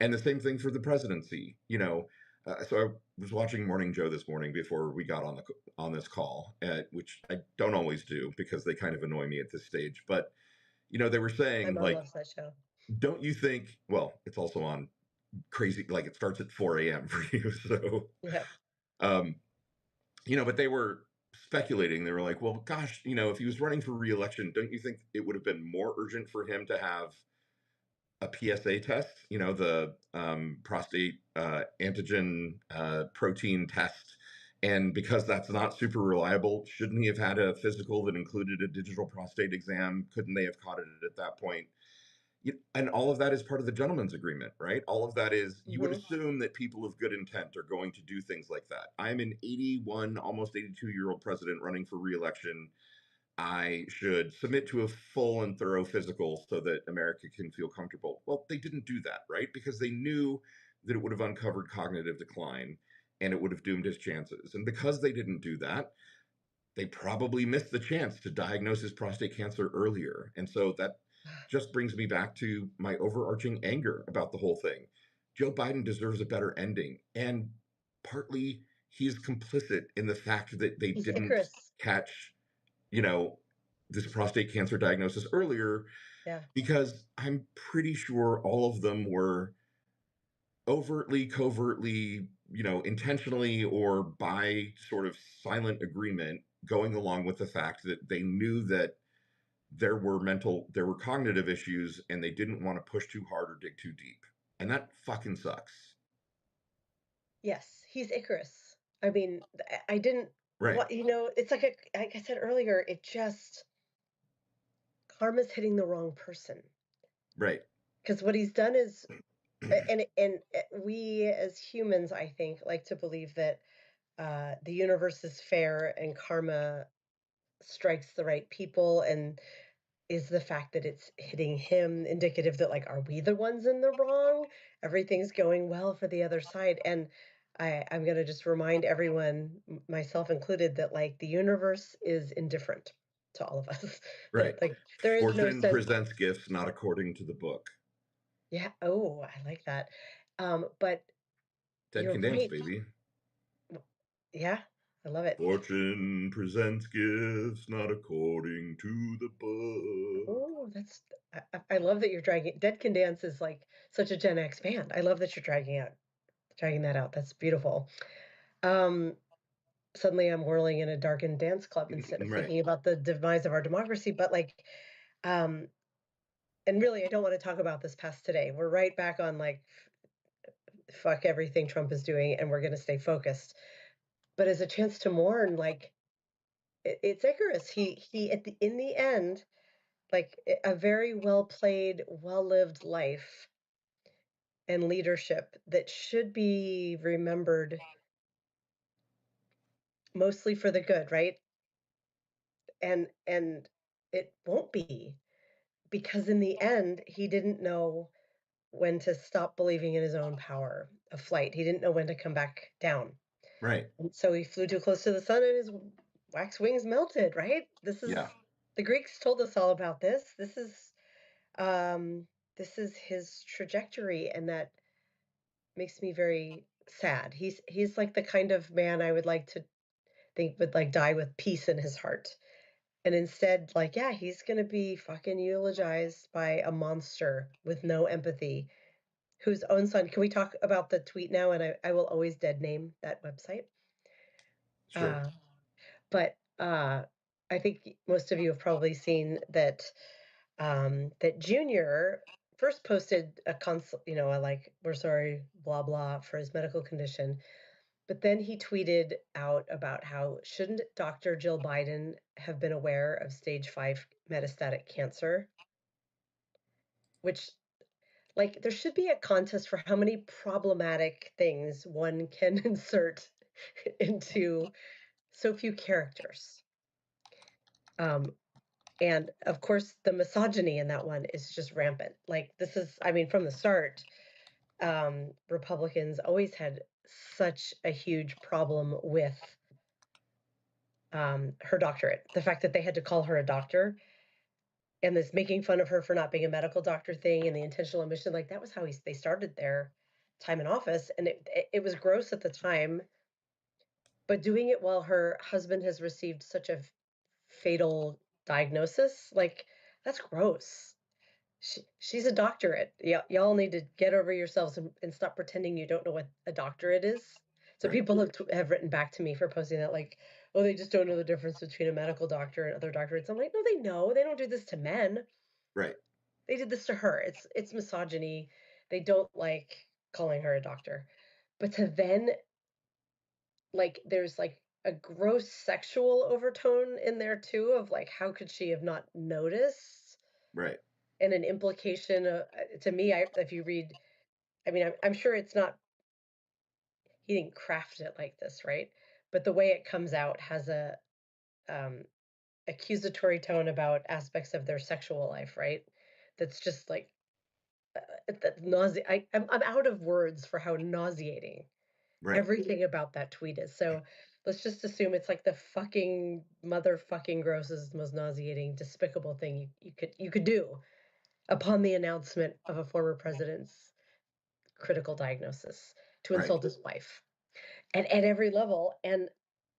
A: And the same thing for the presidency. So I was watching Morning Joe this morning before we got on this call, which I don't always do because they kind of annoy me at this stage. But they were
B: My
A: saying
B: mom
A: like,
B: loves that show.
A: don't you think? Well, it's also on crazy, like it starts at 4 a.m. for you. So,
B: Yeah.
A: um, but they were speculating. They were like, well, gosh, if he was running for reelection, don't you think it would have been more urgent for him to have a PSA test, the prostate antigen protein test. And because that's not super reliable, shouldn't he have had a physical that included a digital prostate exam? Couldn't they have caught it at that point? And all of that is part of the gentleman's agreement, right? All of that is, you would
B: Hmm.
A: assume that people of good intent are going to do things like that. I'm an 81, almost 82-year-old president running for reelection. I should submit to a full and thorough physical so that America can feel comfortable. Well, they didn't do that, right? Because they knew that it would have uncovered cognitive decline and it would have doomed his chances. And because they didn't do that, they probably missed the chance to diagnose his prostate cancer earlier. And so that just brings me back to my overarching anger about the whole thing. Joe Biden deserves a better ending. And partly he's complicit in the fact that they
B: He's
A: didn't
B: Icarus.
A: catch you know, this prostate cancer diagnosis earlier
B: Yeah.
A: because I'm pretty sure all of them were overtly, covertly, intentionally or by sort of silent agreement going along with the fact that they knew that there were cognitive issues and they didn't want to push too hard or dig too deep. And that fucking sucks.
B: Yes, he's Icarus. I mean, I didn't.
A: Right.
B: What it's like like I said earlier. It just karma's hitting the wrong person,
A: Right.
B: because what he's done is, and we as humans, I think, like to believe that the universe is fair and karma strikes the right people, and is the fact that it's hitting him indicative that, like, are we the ones in the wrong? Everything's going well for the other side. And I'm going to just remind everyone, myself included, that like the universe is indifferent to all of us.
A: Right.
B: That like there is no
A: Fortune
B: sense.
A: presents gifts not according to the book.
B: Yeah. Oh, I like that. But
A: Ted
B: you're
A: can dance,
B: right.
A: baby.
B: Yeah. I love it.
A: Fortune presents gifts not according to the book.
B: Oh, that's I love that you're dragging Dead Can Dance is like such a Gen X band. I love that you're dragging that out. That's beautiful. Um, Suddenly I'm whirling in a darkened dance club instead of
A: Right.
B: thinking about the demise of our democracy. But like, um, and really, I don't want to talk about this past today. We're right back on like fuck everything Trump is doing, and we're going to stay focused. But as a chance to mourn, like it's Icarus. He at the in the end, like a very well played, well lived life and leadership that should be remembered mostly for the good, right? And it won't be because in the end he didn't know when to stop believing in his own power of flight. He didn't know when to come back down.
A: Right.
B: And so he flew too close to the sun and his wax wings melted, right? This is
A: Yeah.
B: the Greeks told us all about this. Um this is his trajectory, and that makes me very sad. He's like the kind of man I would like to think would like die with peace in his heart. And instead, like, yeah, he's gonna be fucking eulogized by a monster with no empathy, whose own son. Can we talk about the tweet now? And I will always dead name that website.
A: Sure.
B: Uh, but I think most of you have probably seen that that Junior first posted a a like, we're sorry, blah blah, for his medical condition. But then he tweeted out about how shouldn't Dr. Jill Biden have been aware of stage 5 metastatic cancer, which like there should be a contest for how many problematic things one can insert into so few characters. Um, and of course, the misogyny in that one is just rampant. Like this is, I mean, from the start, Republicans always had such a huge problem with her doctorate. The fact that they had to call her a doctor and this making fun of her for not being a medical doctor thing and the intentional omission, like that was how they started their time in office. And it was gross at the time, but doing it while her husband has received such a fatal diagnosis, like that's gross. She's a doctorate. Y'all need to get over yourselves and stop pretending you don't know what a doctorate is. So
A: Right.
B: people have written back to me for posting that, like, oh, they just don't know the difference between a medical doctor and other doctorates. I'm like, no, they know. They don't do this to men.
A: Right.
B: They did this to her. It's misogyny. They don't like calling her a doctor. But to then like there's like a gross sexual overtone in there too of like how could she have not noticed,
A: Right.
B: and an implication to me, if you read, I mean, I'm sure it's not, he didn't craft it like this, right? But the way it comes out has a um, accusatory tone about aspects of their sexual life, right? That's just like that nausea. I'm out of words for how nauseating
A: Right.
B: everything about that tweet is. So let's just assume it's like the fucking motherfucking grossest, most nauseating, despicable thing you could do upon the announcement of a former president's critical diagnosis, to
A: Right.
B: insult his wife at every level. And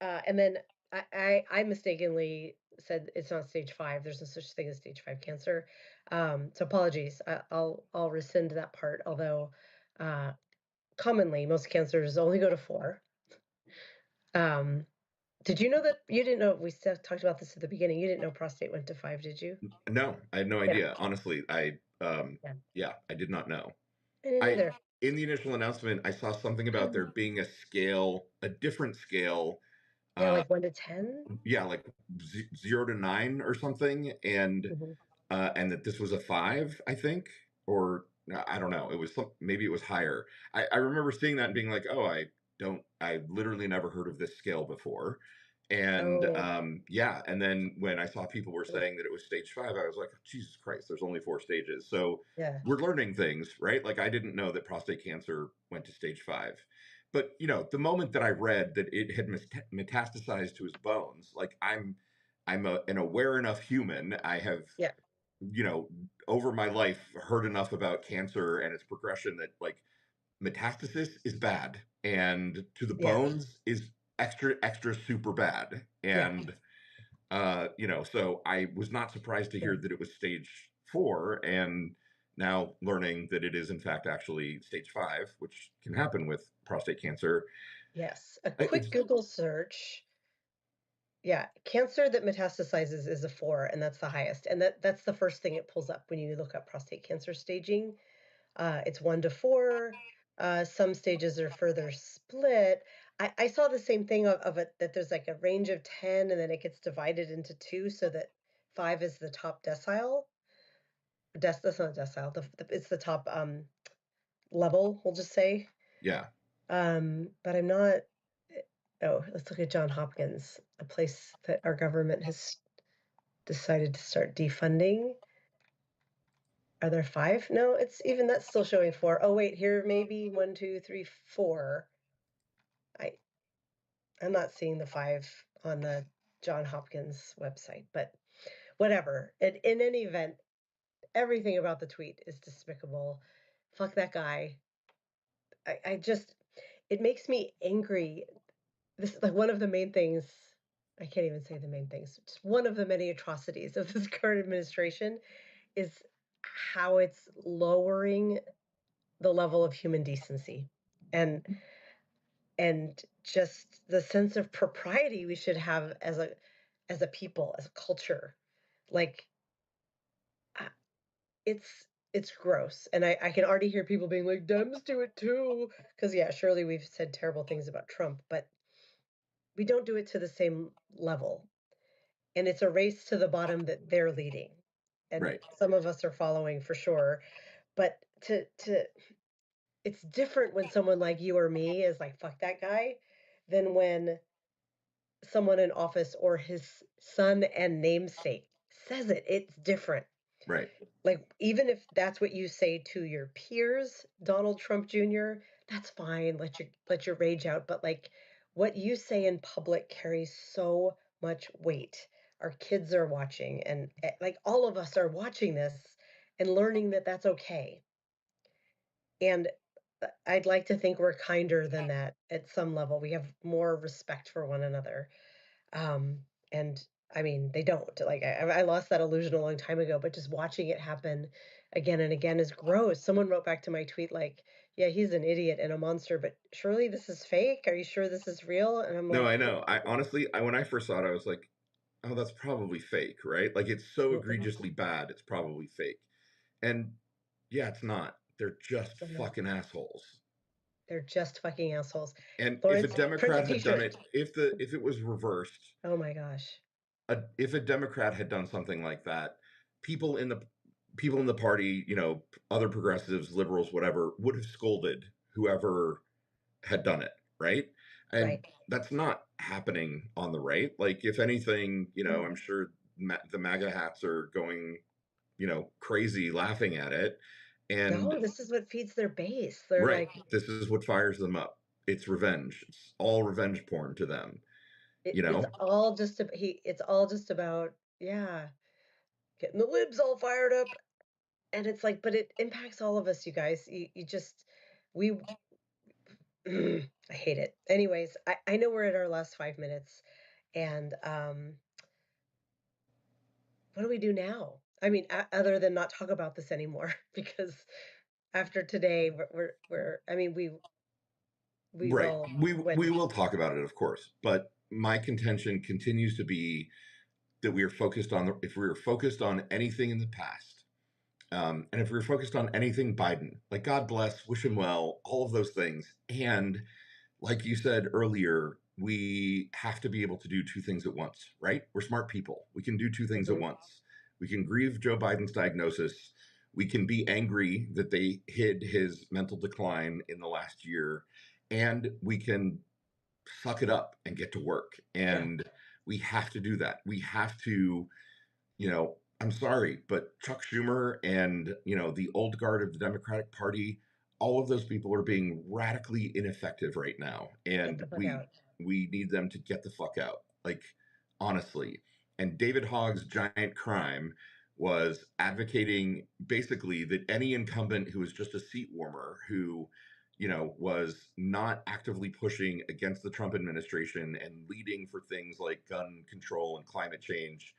B: then I mistakenly said it's not stage 5. There's no such thing as stage 5 cancer. So apologies. I'll rescind that part. Although uh, commonly most cancers only go to 4. Um, did you know that you didn't know? We talked about this at the beginning. You didn't know prostate went to 5, did you?
A: No, I had no
B: Yeah,
A: idea. Honestly,
B: yeah.
A: yeah, I did not know.
B: I didn't
A: I
B: either.
A: In the initial announcement, I saw something about there being a scale, a different scale.
B: Yeah,
A: Uh,
B: like 1 to 10.
A: yeah, like 0 to 9 or something,
B: Hmm.
A: and that this was a 5, I think, or I don't know. It was maybe it was higher. I remember seeing that and being like, oh, I literally never heard of this scale before. And
B: Oh,
A: yeah, and then when I saw people were saying that it was stage 5, I was like, Jesus Christ, there's only 4 stages. So
B: yeah,
A: we're learning things, right? Like I didn't know that prostate cancer went to stage 5. But the moment that I read that it had metastasized to his bones, like an aware enough human. I have
B: yeah,
A: you know over my life heard enough about cancer and its progression that like metastasis is bad and to the
B: yeah.
A: bones is extra super bad.
B: Yeah.
A: And so I was not surprised to
B: Yeah.
A: hear that it was stage 4, and now learning that it is in fact actually stage 5, which can happen with prostate cancer.
B: Yes. A
A: It's
B: quick Google search. Yeah, cancer that metastasizes is a 4, and that's the highest. And that's the first thing it pulls up when you look up prostate cancer staging. It's 1 to 4. Some stages are further split. I saw the same thing of it, that there's like a range of 10 and then it gets divided into 2 so that 5 is the top decile. That's not decile. It's the top level, we'll just say.
A: Yeah.
B: But I'm not. Oh, let's look at John Hopkins, a place that our government has decided to start defunding. Are there 5? No, it's even that's still showing 4. Oh wait, here maybe 1, 2, 3, 4. I I'm not seeing the 5 on the John Hopkins website, but whatever. In any event, everything about the tweet is despicable. Fuck that guy. I just it makes me angry. This is like one of the main things. I can't even say the main things. Just one of the many atrocities of this current administration is how it's lowering the level of human decency and just the sense of propriety we should have as a people, as a culture. Like uh, it's it's gross, and I can already hear people being like, Dems do it too, because yeah, surely we've said terrible things about Trump, but we don't do it to the same level. And it's a race to the bottom that they're leading. And
A: Right.
B: some of us are following for sure. But to it's different when someone like you or me is like, fuck that guy, than when someone in office or his son and namesake says it. It's different.
A: Right.
B: Like, even if that's what you say to your peers, Donald Trump Jr., that's fine. Let your rage out. But like what you say in public carries so much weight. Our kids are watching, and like all of us are watching this and learning that that's okay. And I'd like to think we're kinder than that at some level. We have more respect for one another. And I mean, they don't. Like I lost that illusion a long time ago, but just watching it happen again and again is gross. Someone wrote back to my tweet like, "Yeah, he's an idiot and a monster, but surely this is fake. Are you sure this is real?" And I'm
A: No,
B: like,
A: I know. I honestly, when I first saw it, I was like, oh, that's probably fake, right? Like it's so
B: "Mm-mm,
A: egregiously bad, it's probably fake. And yeah, it's not. They're just
B: they're not.
A: fucking assholes.
B: They're just fucking assholes."
A: And if a
B: Lawrence, print a
A: Democrat had done
B: T-shirt.
A: it, if it was reversed,
B: Oh my gosh.
A: if a Democrat had done something like that, people in the people in the party, other progressives, liberals, whatever, would have scolded whoever had done it, right? And
B: Right.
A: that's not happening on the right. Like, if anything, I'm sure the MAGA hats are going, crazy laughing at it. And
B: No, this is what feeds their base. They're
A: right,
B: like,
A: this is what fires them up. It's revenge. It's all revenge porn to them, you
B: it's
A: know?
B: all just it's all just about, yeah, getting the libs all fired up. And it's like, but it impacts all of us, you guys. You just, we, I hate it. Anyways, I know we're at our last 5 minutes, and what do we do now? I mean, other than not talk about this anymore, because after today, I mean, we
A: Right.
B: will
A: We
B: when
A: will talk about it, of course, but my contention continues to be that we are focused on if we were focused on anything in the past, and if we were focused on anything Biden, like God bless, wish him well, all of those things, and like you said earlier, we have to be able to do two things at once, right? We're smart people. We can do two things at
B: Mhm.
A: once. We can grieve Joe Biden's diagnosis. We can be angry that they hid his mental decline in the last year. And we can suck it up and get to work.
B: Yeah,
A: And we have to do that. We have to, I'm sorry, but Chuck Schumer and, the old guard of the Democratic Party, all of those people are being radically ineffective right now.
B: get
A: And
B: the fuck
A: we
B: out.
A: we need them to get the fuck out. Like, honestly. And David Hogg's giant crime was advocating basically that any incumbent who was just a seat warmer, who was not actively pushing against the Trump administration and leading for things like gun control and climate change,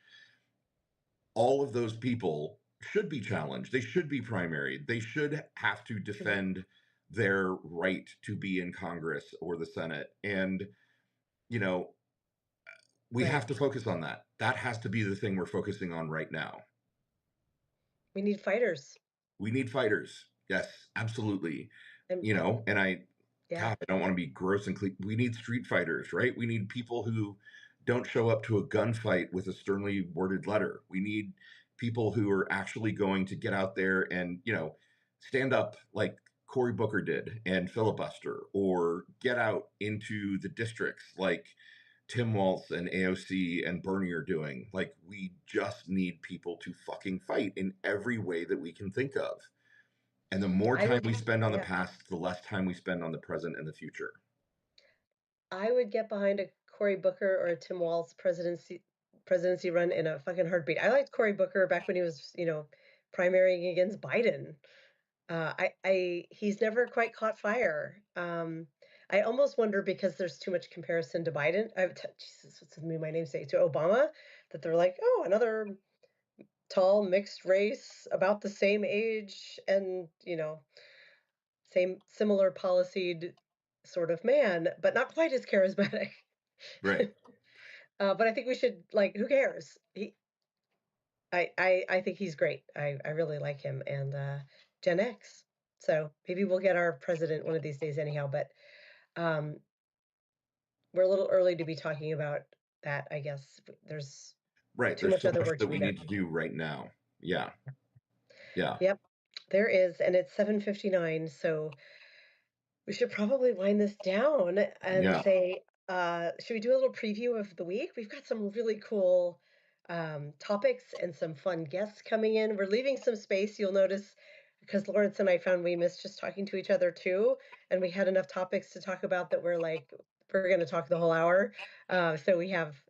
A: all of those people should be challenged. They should be primaried. They should have to
B: Mhm.
A: defend their right to be in Congress or the Senate. And, you know, we
B: Right.
A: have to focus on that. That has to be the thing we're focusing on right now.
B: We need fighters.
A: We need fighters. Yes, absolutely.
B: And
A: And
B: yeah.
A: God, I don't want to be gross and we need street fighters, right? We need people who don't show up to a gunfight with a sternly worded letter. We need people who are actually going to get out there and, stand up like Cory Booker did and filibuster, or get out into the districts like Tim Walz and AOC and Bernie are doing. Like, we just need people to fucking fight in every way that we can think of. And the more
B: I
A: time
B: would
A: we spend on the
B: yeah.
A: past, the less time we spend on the present and the future.
B: I would get behind a Cory Booker or a Tim Walz presidency run in a fucking heartbeat. I liked Cory Booker back when he was, primarying against Biden. He's never quite caught fire. I almost wonder because there's too much comparison to Biden. Jesus, what's my namesake, to Obama, that they're like, oh, another tall mixed race, about the same age, and same similar policed sort of man, but not quite as charismatic.
A: Right.
B: But I think we should, like, who cares? I think he's great. I really like him, and Gen X. So maybe we'll get our president one of these days anyhow, but um we're a little early to be talking about that, I guess. There's
A: Right.
B: too
A: There's
B: much
A: so
B: other
A: much
B: work
A: that
B: to be
A: we
B: done.
A: need to do right now. Yeah. Yeah.
B: Yep, there is, and it's 7:59, so we should probably wind this down and
A: Yeah.
B: say, should we do a little preview of the week? We've got some really cool topics and some fun guests coming in. We're leaving some space, you'll notice, because Lawrence and I found we missed just talking to each other too. And we had enough topics to talk about that we're like, we're going to talk the whole hour. So we have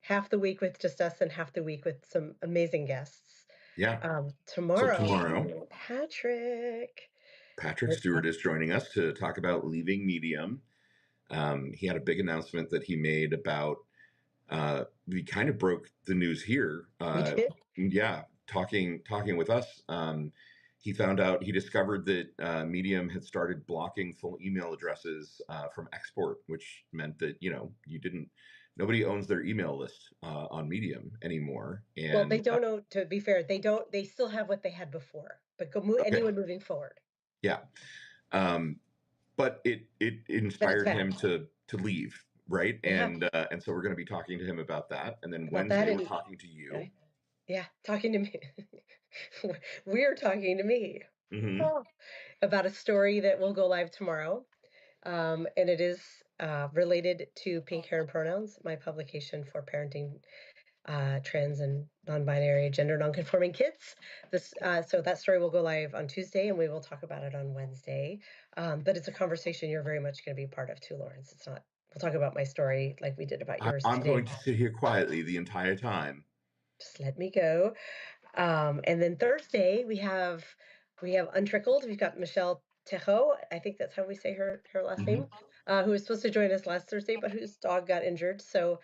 B: half the week with just us and half the week with some amazing guests.
A: Yeah. So tomorrow,
B: Tomorrow, Patrick.
A: Patrick Stewart is joining us to talk about leaving Medium. He had a big announcement that he made about, he kind of broke the news here.
B: We did.
A: Yeah, talking with us. He found out, he discovered that Medium had started blocking full email addresses from export, which meant that nobody owns their email list on Medium anymore.
B: Well, they
A: And
B: don't know, to be fair, they don't, they still have what they had before, but
A: okay,
B: anyone moving forward.
A: yeah, um, but it
B: But it's
A: inspired
B: bad.
A: him to leave, right?
B: Yeah,
A: And so we're going to be talking to him about that. And then
B: about that.
A: Wednesday we're
B: And
A: talking to you.
B: yeah, talking to me. We're talking to me.
A: Hmm.
B: Oh, about a story that will go live tomorrow. And it is related to pink hair and pronouns, my publication for parenting trans and non-binary, gender non-conforming kids. So that story will go live on Tuesday, and we will talk about it on Wednesday. But it's a conversation you're very much going to be a part of too, Lawrence. It's not. We'll talk about my story like we did about yours
A: I'm
B: today.
A: going to sit here quietly the entire time.
B: Just let me go. And then Thursday we have Untrickled. We've got Michelle Tejo. I think that's how we say her last
A: Hmm.
B: name. Who was supposed to join us last Thursday, but whose dog got injured. So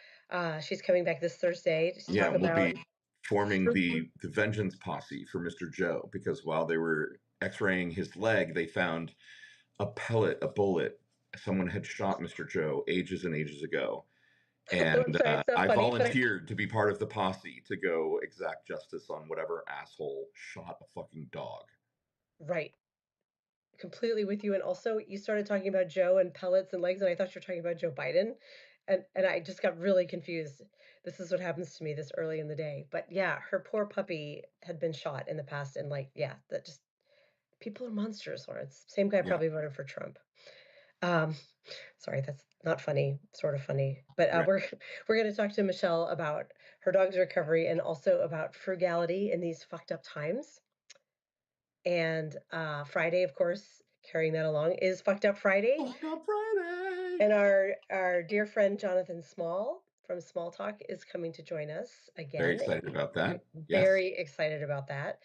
B: she's coming back this Thursday to
A: Yeah,
B: talk
A: we'll
B: about.
A: be forming the vengeance posse for Mr. Joe, because while they were x-raying his leg, they found a bullet. Someone had shot Mr. Joe ages and ages ago.
B: I'm
A: And
B: sorry, it's not
A: I
B: funny, but
A: volunteered to be part of the posse to go exact justice on whatever asshole shot a fucking dog.
B: right, completely with you. And also, you started talking about Joe and pellets and legs, and I thought you were talking about Joe Biden, and I just got really confused. This is what happens to me this early in the day. But yeah, her poor puppy had been shot in the past, and like, yeah, that just people are monsters, Lawrence. Same guy
A: Yeah,
B: probably voted for Trump. Um, sorry, that's not funny, sort of funny. But
A: right.
B: we're going to talk to Michelle about her dog's recovery and also about frugality in these fucked up times. And Friday, of course, carrying that along is Fucked Up Friday.
A: Fucked Up Friday.
B: And our dear friend Jonathan Small from Small Talk is coming to join us
A: Very
B: again.
A: excited about that. Yes.
B: Very excited about that.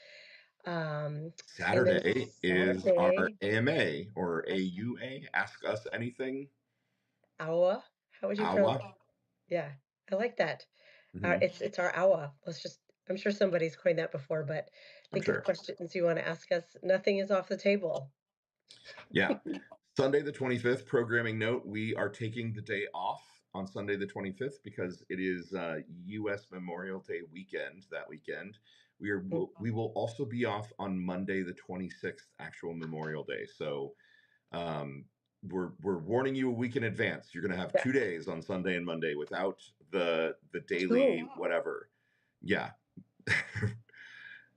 B: And then
A: Saturday is our
B: Saturday,
A: AMA or
B: that's
A: AUA, Ask Us Anything.
B: Awa. How would you pronounce?
A: AWA.
B: Yeah, I like that.
A: Hmm.
B: It's our Awa. Let's just. I'm sure somebody's coined that before, but
A: I'm
B: think of
A: sure.
B: questions you want to ask us. Nothing is off the table.
A: Yeah. Sunday the 25th, programming note, we are taking the day off on Sunday the 25th because it is US Memorial Day weekend that weekend.
B: Mm,
A: We will also be off on Monday the 26th, actual Memorial Day. So um, we're warning you a week in advance. You're going to have
B: yeah,
A: 2 days on Sunday and Monday without the daily
B: two.
A: whatever. Yeah.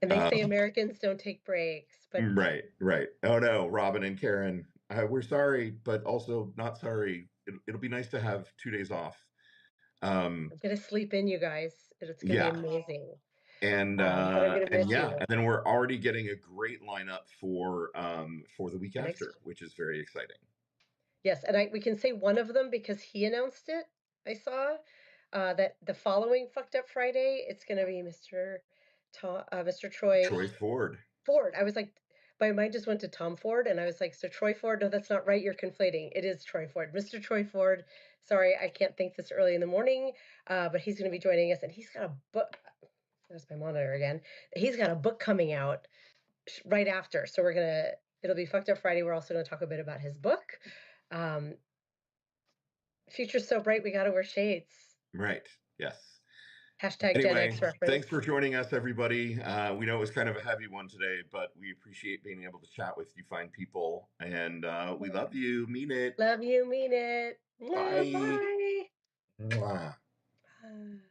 B: And they say
A: um,
B: Americans don't take breaks, but
A: right. Oh no, Robin and Karen, we're sorry, but also not sorry. It'll be nice to have 2 days off. Um,
B: I'm gonna sleep in, you guys. It's gonna be
A: yeah,
B: amazing. But I'm gonna
A: and
B: miss
A: yeah,
B: you.
A: and then we're already getting a great lineup for the week
B: The next,
A: after, which is very exciting.
B: yes, and we can say one of them because he announced it. I saw that the following fucked up Friday, it's gonna be Mr. Troy
A: Troy Ford.
B: Ford. I was like, my mind just went to Tom Ford, and I was like, so Troy Ford? No, that's not right. You're conflating. It is Troy Ford, Mr. Troy Ford. Sorry, I can't think this early in the morning, but he's going to be joining us, and he's got a book. There's my monitor again. He's got a book coming out right after, so we're gonna. It'll be fucked up Friday. We're also going to talk a bit about his book. Um, Future's so bright, we got to wear shades.
A: Right. Yes.
B: Hashtag Gen
A: Anyway,
B: X reference.
A: thanks for joining us, everybody. We know it was kind of a heavy one today, but we appreciate being able to chat with you fine people, and we love you. Mean it.
B: Love you, mean it.
A: Bye.
B: Bye.
A: Mwah.
B: Bye.